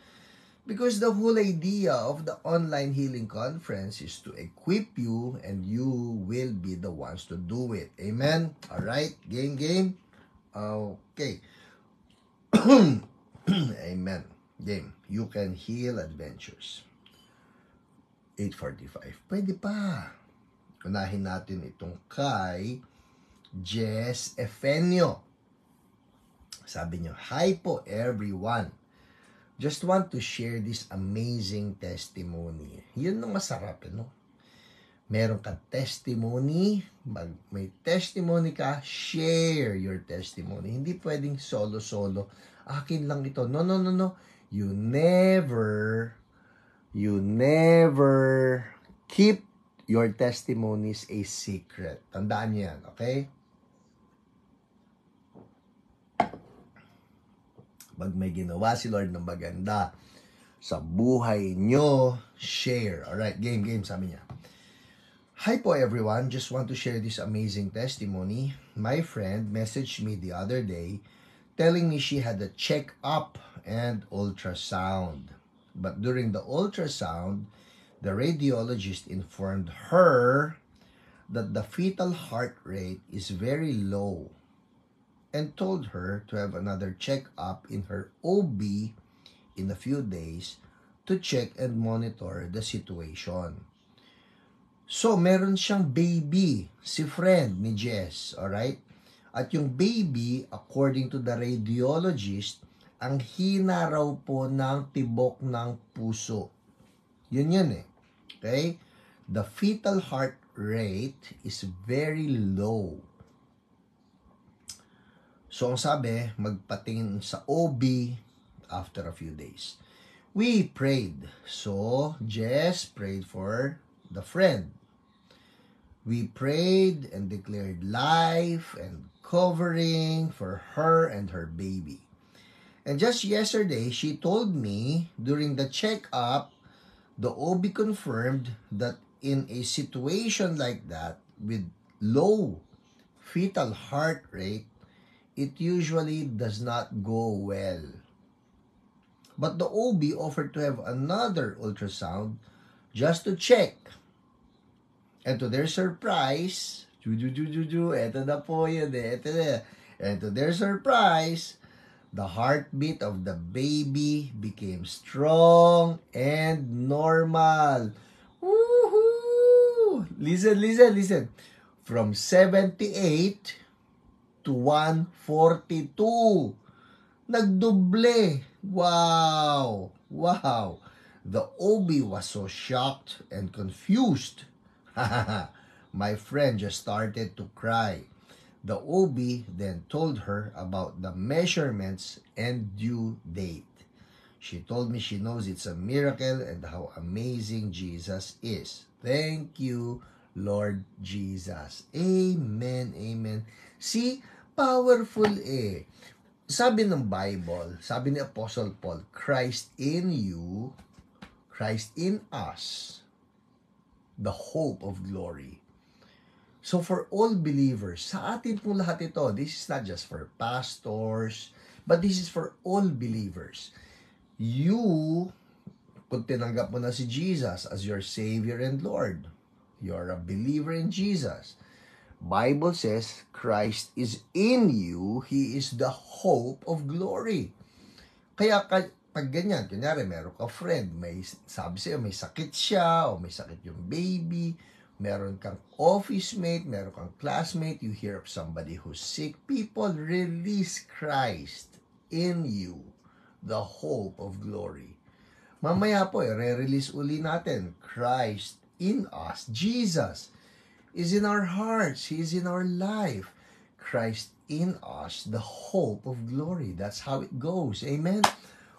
Because the whole idea of the online healing conference is to equip you and you will be the ones to do it. Amen? Alright? Game. Okay. Amen. Game. You Can Heal Adventures. 8:45. Pwede pa. Unahin natin itong kay Jess Efenio. Sabi niyo, hi po everyone. Just want to share this amazing testimony. Yun ang masarap, no? Meron ka testimony, may testimony ka, share your testimony. Hindi pwedeng solo-solo. Akin lang ito. No. You never keep your testimony is a secret. Tandaan niyo yan, okay? Pag may ginawa si Lord ng maganda sa buhay nyo, share. Alright, game, sabi niya. Hi po everyone, just want to share this amazing testimony. My friend messaged me the other day telling me she had a check-up and ultrasound. But during the ultrasound, the radiologist informed her that the fetal heart rate is very low and told her to have another check-up in her OB in a few days to check and monitor the situation. So, meron siyang baby, si friend ni Jess, alright? At yung baby, according to the radiologist, ang hina raw po ng tibok ng puso. Yun eh. Okay? The fetal heart rate is very low. So, ang sabi, magpatingin sa OB after a few days. We prayed. So, Jess prayed for the friend. We prayed and declared life and covering for her and her baby. And just yesterday, she told me during the checkup, the OB confirmed that in a situation like that, with low fetal heart rate, it usually does not go well. But the OB offered to have another ultrasound just to check. And to their surprise, eto na po yun eh, eto na. And to their surprise, the heartbeat of the baby became strong and normal. Woohoo! Listen. From 78 to 142. Nagdoble. Wow. The OB was so shocked and confused. My friend just started to cry. The OB then told her about the measurements and due date. She told me she knows it's a miracle and how amazing Jesus is. Thank you, Lord Jesus. Amen. See, powerful eh. Sabi ng Bible, sabi ni Apostle Paul, Christ in you, Christ in us, the hope of glory. So for all believers, sa atin pong lahat ito, this is not just for pastors, but this is for all believers. You, kung tinanggap mo na si Jesus as your Savior and Lord, you're a believer in Jesus. Bible says, Christ is in you, He is the hope of glory. Kaya pag ganyan, kunyari, meron ka friend, may sabi sa'yo, may sakit siya, o may sakit yung baby, meron kang office mate, meron kang classmate, you hear of somebody who's sick, people, release Christ in you, the hope of glory. Mamaya po, re-release uli natin, Christ in us, Jesus is in our hearts, He is in our life, Christ in us, the hope of glory. That's how it goes. Amen?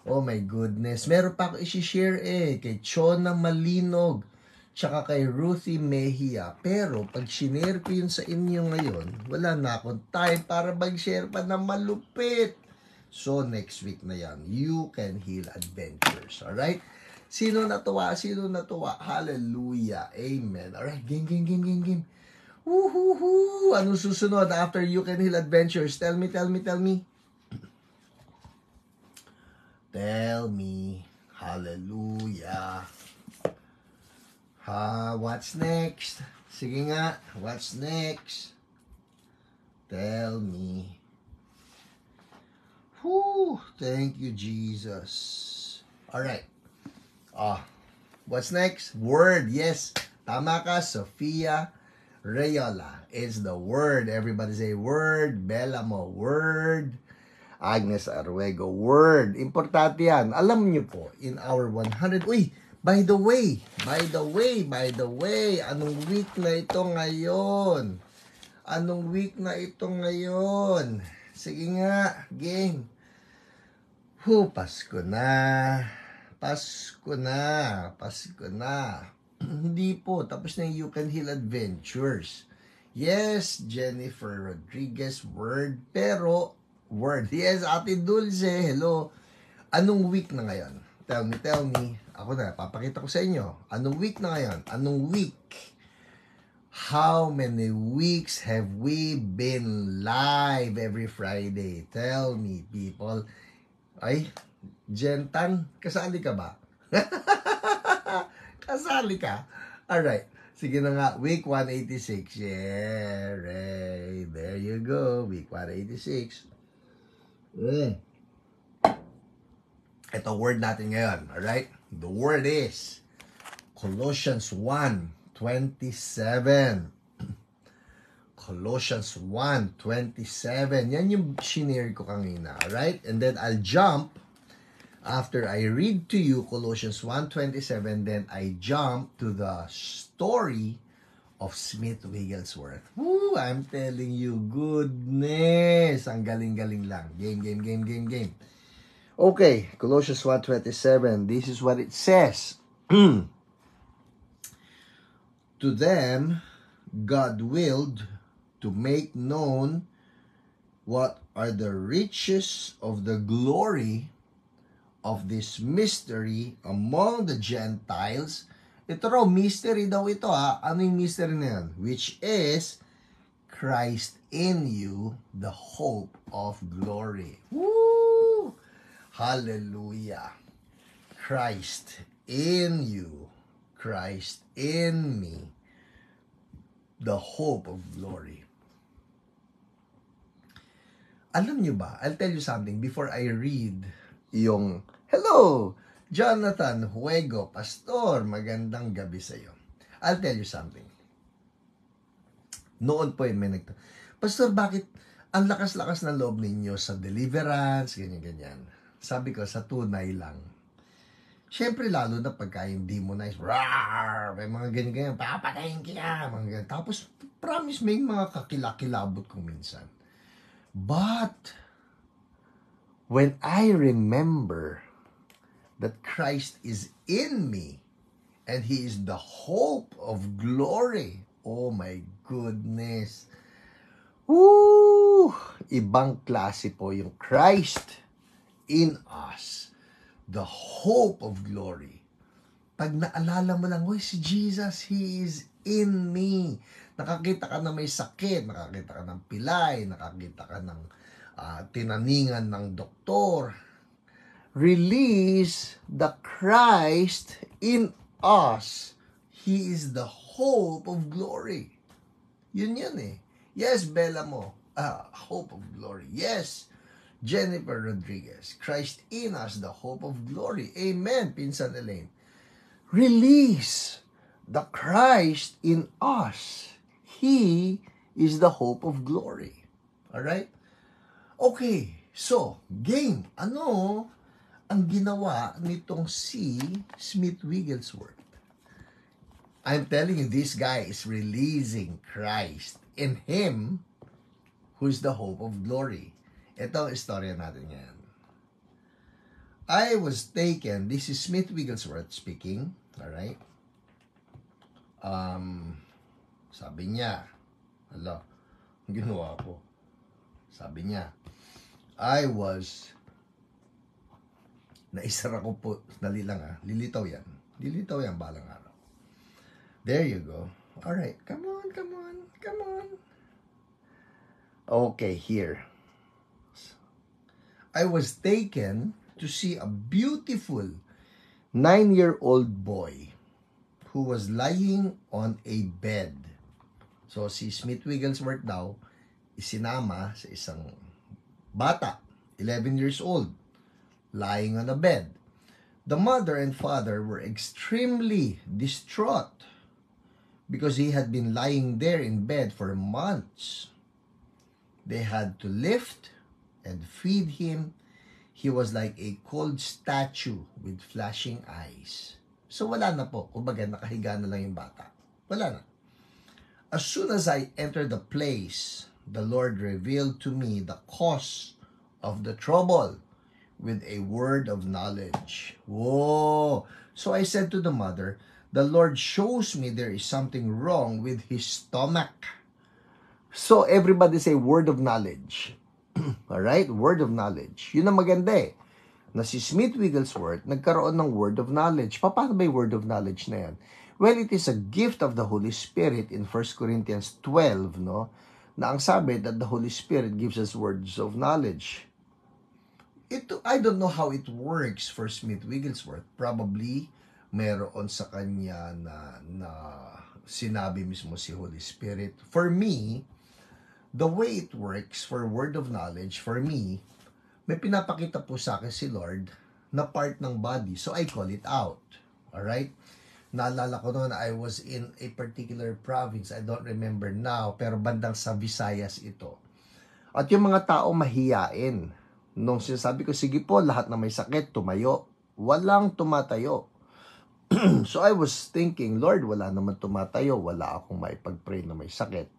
Oh my goodness. Meron pa ako isi-share kay Chona Malinog tsaka kay Ruthie Mejia. Pero pag sinare ko yun sa inyo ngayon, wala na akong time para mag-share pa na malupit. So next week na yan. You Can Heal Adventures. Alright? Sino natuwa? Hallelujah. Amen. Alright, game. Woohoo! Anong susunod after You Can Heal Adventures? Tell me. Tell me. Hallelujah. What's next? Sige nga. What's next? Tell me. Whew. Thank you, Jesus. Alright. What's next? Word. Yes. Tama ka, Sofia Rayola. It's the word. Everybody say word. Bella mo, word. Agnes Arwego, word. Importante yan. Alam niyo po, in our 100... Uy, by the way, anong week na ito ngayon? Sige nga, gang. Pasko na. Hindi po. Tapos na yung You Can Heal Adventures. Yes, Jennifer Rodriguez, word. Pero, word. Yes, Ate Dulce, hello. Anong week na ngayon? Tell me. Ako na, papakita ko sa inyo. Anong week na ngayon? Anong week? How many weeks have we been live every Friday? Tell me, people. Ay, Jentan, kasali ka ba? Kasali ka? Alright. Sige na nga, week 186. Yeah, Ray. There you go. Week 186. Ito word natin ngayon. Alright? The word is Colossians 1:27. Colossians 1:27. Yan yung shinare ko kanina. Alright? And then I'll jump after I read to you Colossians 1:27, then I jump to the story of Smith Wigglesworth. Woo! I'm telling you, goodness! Ang galing-galing lang. Game. Okay, Colossians 1:27. This is what it says. To them, God willed to make known what are the riches of the glory of this mystery among the Gentiles. Ito raw, mystery daw ito ha. Ano yung mystery na yan? Which is Christ in you, the hope of glory. Woo! Hallelujah. Christ in you, Christ in me, the hope of glory. Alam nyo ba, I'll tell you something before I read yung, hello, Jonathan Huego, Pastor, magandang gabi sa iyo. I'll tell you something. Noon po may Pastor, bakit ang lakas-lakas ng loob ninyo sa deliverance, ganyan-ganyan. Sabi ko, sa tunay lang. Siyempre, lalo na pagka yung demonize, rawr, may mga ganyan-ganyan, papatayin kita, mga ganyan. Tapos, promise, may mga kakilakilabot ko minsan. But, when I remember that Christ is in me and He is the hope of glory, oh my goodness. Woo! Ibang klase po yung Christ in us, the hope of glory. Pag naalala mo lang, si Jesus, He is in me. Nakakita ka na may sakit, nakakita ka ng pilay, nakakita ka ng tinaningan ng doktor. Release the Christ in us. He is the hope of glory. Yun eh. Yes, Bella mo. Hope of glory. Yes, Jennifer Rodriguez. Christ in us, the hope of glory. Amen, Pinsan Elaine. Release the Christ in us. He is the hope of glory. Alright? Okay, so, game. Ano ang ginawa nitong si Smith Wigglesworth? I'm telling you, this guy is releasing Christ in him who is the hope of glory. Ito ang istorya natin ngayon. I was taken, this is Smith Wigglesworth speaking, alright? Sabi niya, ang ginawa ko. Sabi niya, naisara ko po, dali lang lilitaw yan balang araw. There you go. Alright, come on. Okay, here. I was taken to see a beautiful 9-year-old boy who was lying on a bed. So, si Smith Wigglesworth daw, isinama sa isang bata, 11 years old, lying on a bed. The mother and father were extremely distraught because he had been lying there in bed for months. They had to lift and feed him. He was like a cold statue with flashing eyes. So wala na po. Kumbaga, nakahiga na lang yung bata. Wala na. As soon as I entered the place, the Lord revealed to me the cause of the trouble with a word of knowledge. Whoa! So I said to the mother, the Lord shows me there is something wrong with his stomach. So, everybody say word of knowledge. Alright? Word of knowledge. Yun ang maganda eh. Na si Smith Wigglesworth, nagkaroon ng word of knowledge. Paano ba yung word of knowledge na yan? Well, it is a gift of the Holy Spirit in 1 Corinthians 12, no? Na ang sabi that the Holy Spirit gives us words of knowledge. I don't know how it works for Smith Wigglesworth. Probably, meron sa kanya na sinabi mismo si Holy Spirit. For me, the way it works for word of knowledge, for me, may pinapakita po sa akin si Lord na part ng body. So, I call it out. Alright? Naalala ko noon, I was in a particular province. I don't remember now, pero bandang sa Visayas ito. At yung mga tao mahiyain. Nung sinasabi ko, sige po, lahat na may sakit, tumayo. Walang tumatayo. So, I was thinking, Lord, wala naman tumatayo. Wala akong maipag-pray na may sakit.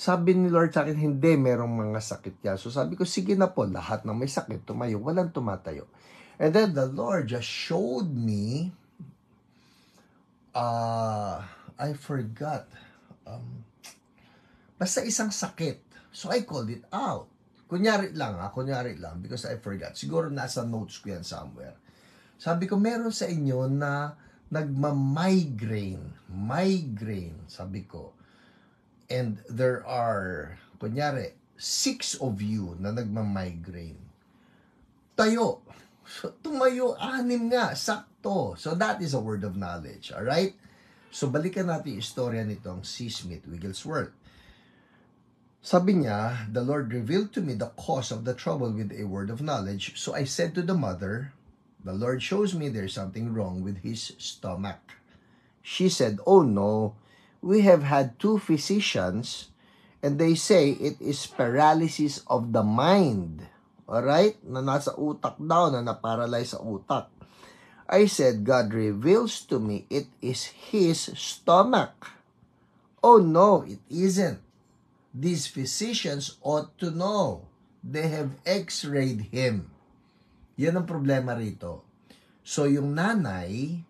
Sabi ni Lord sa akin, hindi, merong mga sakit yan. So sabi ko, sige na po, lahat ng may sakit, tumayo, walang tumatayo. And then the Lord just showed me, I forgot, basta isang sakit. So I called it out. Kunyari lang, because I forgot. Siguro nasa notes ko yan somewhere. Sabi ko, meron sa inyo na migraine, sabi ko. And there are, kunyari, 6 of you na nagmamigraine. Tayo. So, tumayo, 6 nga, sakto. So, that is a word of knowledge. Alright? So, balikan natin yung istorya nitong si Smith Wigglesworth. Sabi niya, the Lord revealed to me the cause of the trouble with a word of knowledge. So, I said to the mother, the Lord shows me there's something wrong with his stomach. She said, oh no, we have had 2 physicians and they say it is paralysis of the mind. Alright? Na nasa utak daw, na naparalyze sa utak. I said, God reveals to me it is his stomach. Oh no, it isn't. These physicians ought to know. They have x-rayed him. Yan ang problema rito. So yung nanay,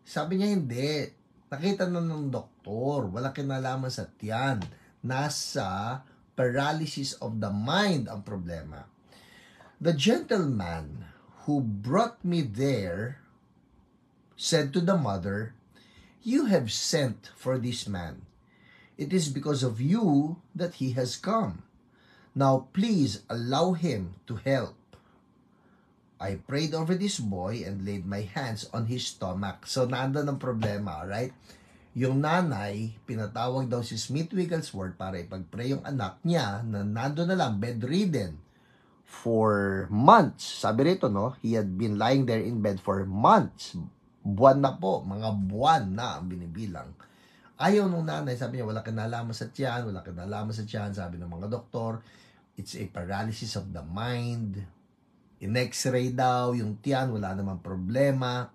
sabi niya hindi. Nakita na ng doktor, wala kinalaman sa tiyan. Nasa paralysis of the mind ang problema. The gentleman who brought me there said to the mother, you have sent for this man. It is because of you that he has come. Now please allow him to help. I prayed over this boy and laid my hands on his stomach. So, nandun ang problema, right? Yung nanay, pinatawag daw si Smith Wigglesworth para ipag-pray yung anak niya na nandun na lang, bedridden for months. Sabi rito, no? He had been lying there in bed for months. Buwan na po, mga buwan na ang binibilang. Ayaw nung nanay, sabi niya, wala kinalaman sa tiyan, sabi ng mga doktor, it's a paralysis of the mind. In x-ray daw, yung tiyan, wala namang problema.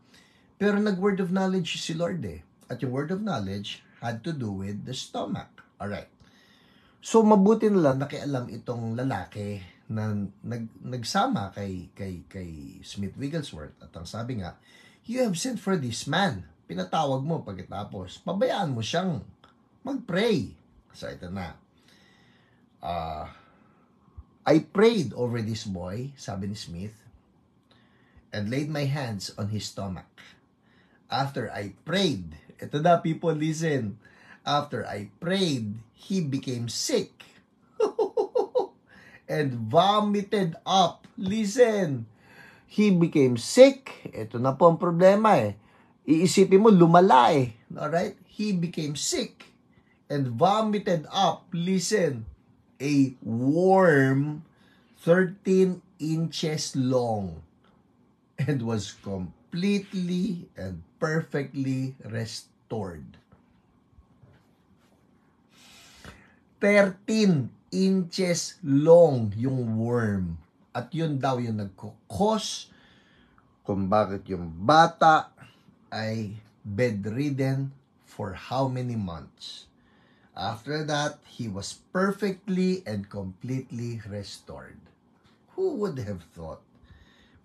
Pero nag-word of knowledge si Lord eh. At yung word of knowledge had to do with the stomach. Alright. So, mabuti na lang nakialam itong lalaki na nagsama kay Smith Wigglesworth. At ang sabi nga, you have sent for this man. Pinatawag mo pagkatapos. Pabayaan mo siyang mag-pray. So, ito na. I prayed over this boy, sabi ni Smith, and laid my hands on his stomach. After I prayed, ito na people, listen. After I prayed, he became sick and vomited up. Listen. He became sick. Ito na po ang problema eh. Iisipin mo, lumala eh. Alright? He became sick and vomited up. Listen. A worm 13 inches long and was completely and perfectly restored. 13 inches long yung worm. At yun daw yung nagkukos kung bakit yung bata ay bedridden for how many months. After that, he was perfectly and completely restored. Who would have thought?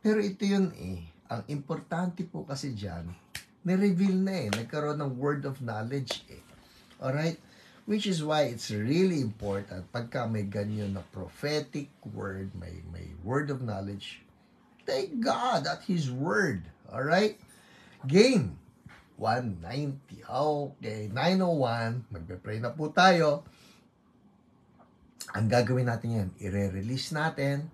Pero ito yun eh. Ang importante po kasi dyan, Ni-reveal na eh. Nagkaroon ng word of knowledge eh. Alright? Which is why it's really important pagka may ganyan na prophetic word, may word of knowledge, thank God at His word. Alright? Game. 190. Okay. 901. Magpe-pray na po tayo. Ang gagawin natin yan, i-release natin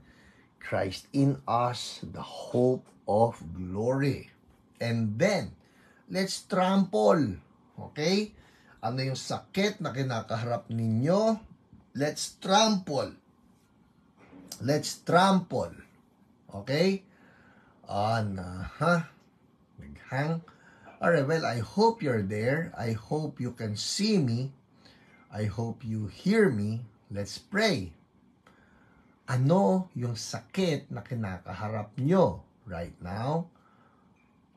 Christ in us, the hope of glory. And then, let's trample. Okay? Ano yung sakit na kinakaharap ninyo? Let's trample. Let's trample. Okay? Naghang. Alright, well, I hope you're there. I hope you can see me. I hope you hear me. Let's pray. Ano yung sakit na kinakaharap nyo right now?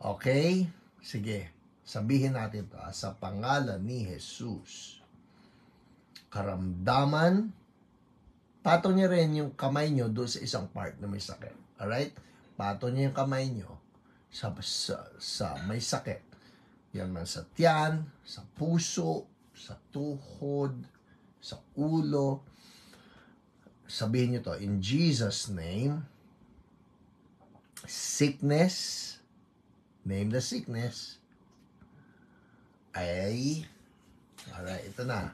Okay? Sige, sabihin natin ito sa pangalan ni Jesus. Karamdaman, patong niyo rin yung kamay nyo doon sa isang part na may sakit. Alright? Patong niyo yung kamay nyo sa may sakit. Yan man sa tiyan, sa puso, sa tuhod, sa ulo. Sabihin nyo to, in Jesus' name, sickness, name the sickness, alright, ito na,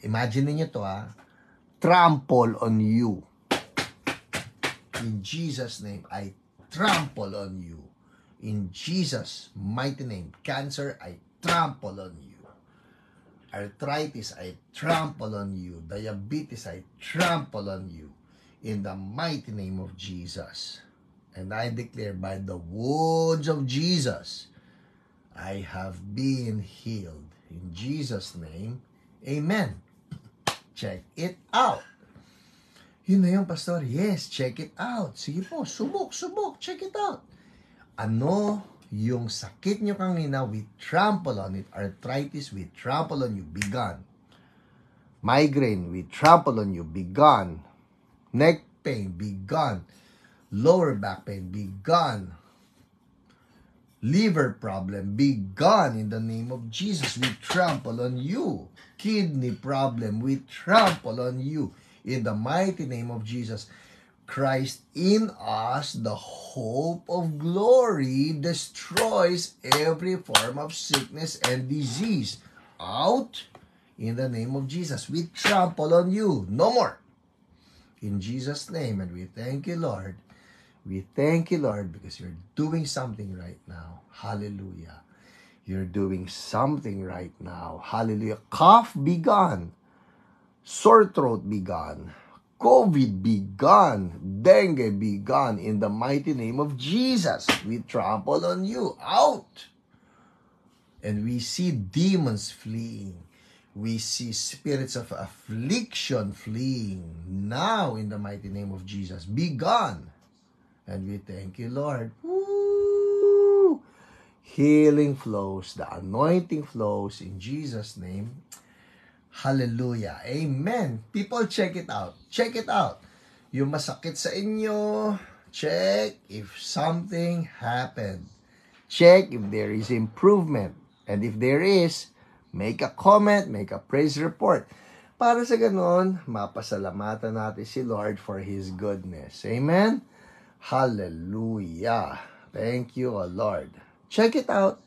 imagine niyo to trample on you. In Jesus' name, I trample on you. In Jesus' mighty name, cancer, I trample on you. Arthritis, I trample on you. Diabetes, I trample on you. In the mighty name of Jesus. And I declare by the wounds of Jesus, I have been healed. In Jesus' name, amen. Check it out. Yun na yung pastor. Yes, check it out. Sige po, subok. Check it out. Ano yung sakit nyo kanina, we trample on it. Arthritis, we trample on you, be gone. Migraine, we trample on you, be gone. Neck pain, be gone. Lower back pain, be gone. Liver problem, be gone in the name of Jesus. We trample on you. Kidney problem, we trample on you in the mighty name of Jesus. Christ in us, the hope of glory, destroys every form of sickness and disease. Out in the name of Jesus. We trample on you. No more. In Jesus' name, and we thank you, Lord. We thank you, Lord, because you're doing something right now. Hallelujah. You're doing something right now. Hallelujah. Cough, be gone. Sore throat, be gone. COVID be gone. Dengue be gone. In the mighty name of Jesus, we trample on you. Out. And we see demons fleeing. We see spirits of affliction fleeing. Now, in the mighty name of Jesus, be gone. And we thank you, Lord. Woo! Healing flows. The anointing flows in Jesus' name. Hallelujah. Amen. People, check it out. Check it out. Yung masakit sa inyo, check if something happened. Check if there is improvement. And if there is, make a comment, make a praise report. Para sa ganun, mapasalamatan natin si Lord for His goodness. Amen? Hallelujah. Thank you, Lord. Check it out.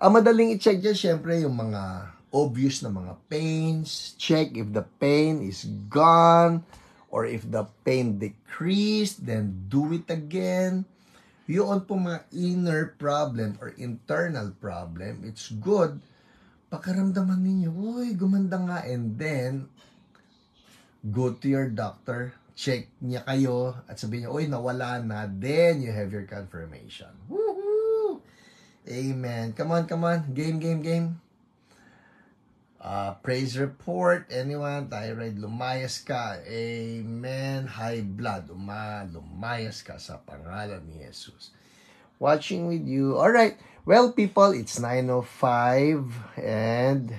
Ang madaling i-check dyan, syempre, yung mga obvious na mga pains. Check if the pain is gone or if the pain decreased, then do it again. Yun po mga inner problem or internal problem, it's good. Pakaramdaman ninyo, uy, gumanda nga. And then, go to your doctor, check niya kayo, at sabihin niya, uy, nawala na. Then, you have your confirmation. Woohoo! Amen. Come on. Game. Praise report. Anyone? Thyroid, lumayas ka. Amen. High blood, lumayas ka sa pangalan ni Jesus. Watching with you. Alright. Well, people, it's 9:05 and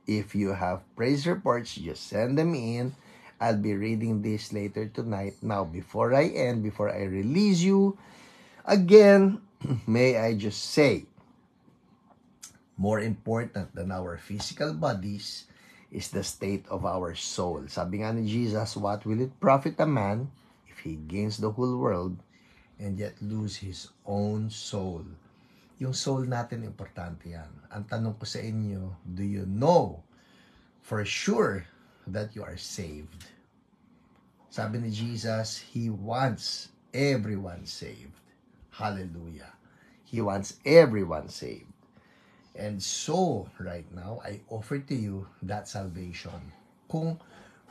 if you have praise reports, just send them in. I'll be reading this later tonight. Now, before I end, before I release you, again, may I just say, more important than our physical bodies is the state of our soul. Sabi nga ni Jesus, what will it profit a man if he gains the whole world and yet lose his own soul? Yung soul natin, importante yan. Ang tanong ko sa inyo, do you know for sure that you are saved? Sabi ni Jesus, He wants everyone saved. Hallelujah. He wants everyone saved. And so, right now, I offer to you that salvation. Kung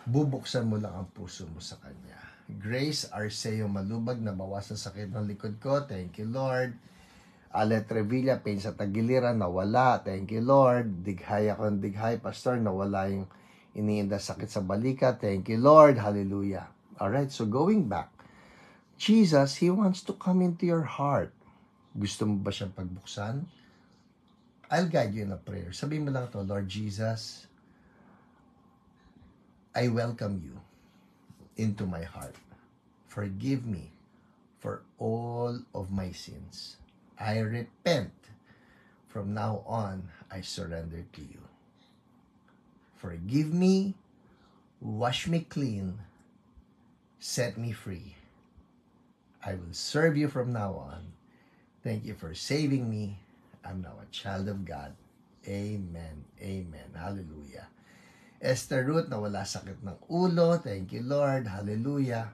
bubuksan mo lang ang puso mo sa Kanya. Grace Arceo Malubag, nabawas ang sakit ng likod ko. Thank you, Lord. Alet Revilla, pain sa tagiliran, nawala. Thank you, Lord. Dighay ako ng dighay, Pastor, nawala yung iniinda sakit sa balika. Thank you, Lord. Hallelujah. Alright, so going back. Jesus, He wants to come into your heart. Gusto mo ba siyang pagbuksan? I'll guide you in a prayer. Sabihin mo lang to, Lord Jesus, I welcome you into my heart. Forgive me for all of my sins. I repent. From now on, I surrender to you. Forgive me, wash me clean, set me free. I will serve you from now on. Thank you for saving me. I'm now a child of God. Amen. Amen. Hallelujah. Esther Ruth, nawala sakit ng ulo. Thank you, Lord. Hallelujah.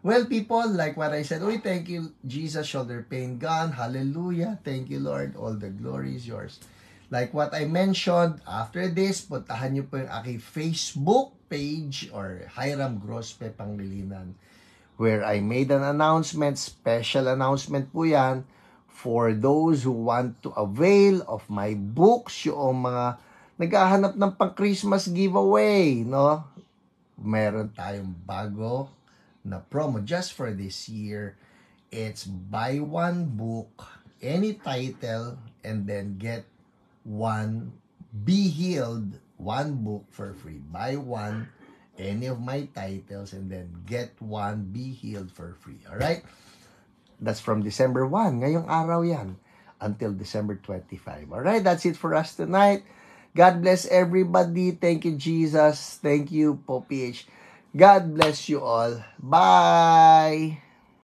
Well, people, like what I said, thank you, Jesus, shoulder pain gone. Hallelujah. Thank you, Lord. All the glory is yours. Like what I mentioned, after this, puntahan nyo po yung aking Facebook page or Hiram Grospe Pangilinan, where I made an announcement, special announcement po yan, for those who want to avail of my books, yung mga naghahanap ng pang-Christmas giveaway, no? Meron tayong bago na promo just for this year. It's buy one book, any title, and then get one Be Healed, one book for free. Buy one, any of my titles, and then get one Be Healed for free. Alright? That's from December 1. Ngayong araw yan. Until December 25. Alright, that's it for us tonight. God bless everybody. Thank you, Jesus. Thank you, POPH. God bless you all. Bye!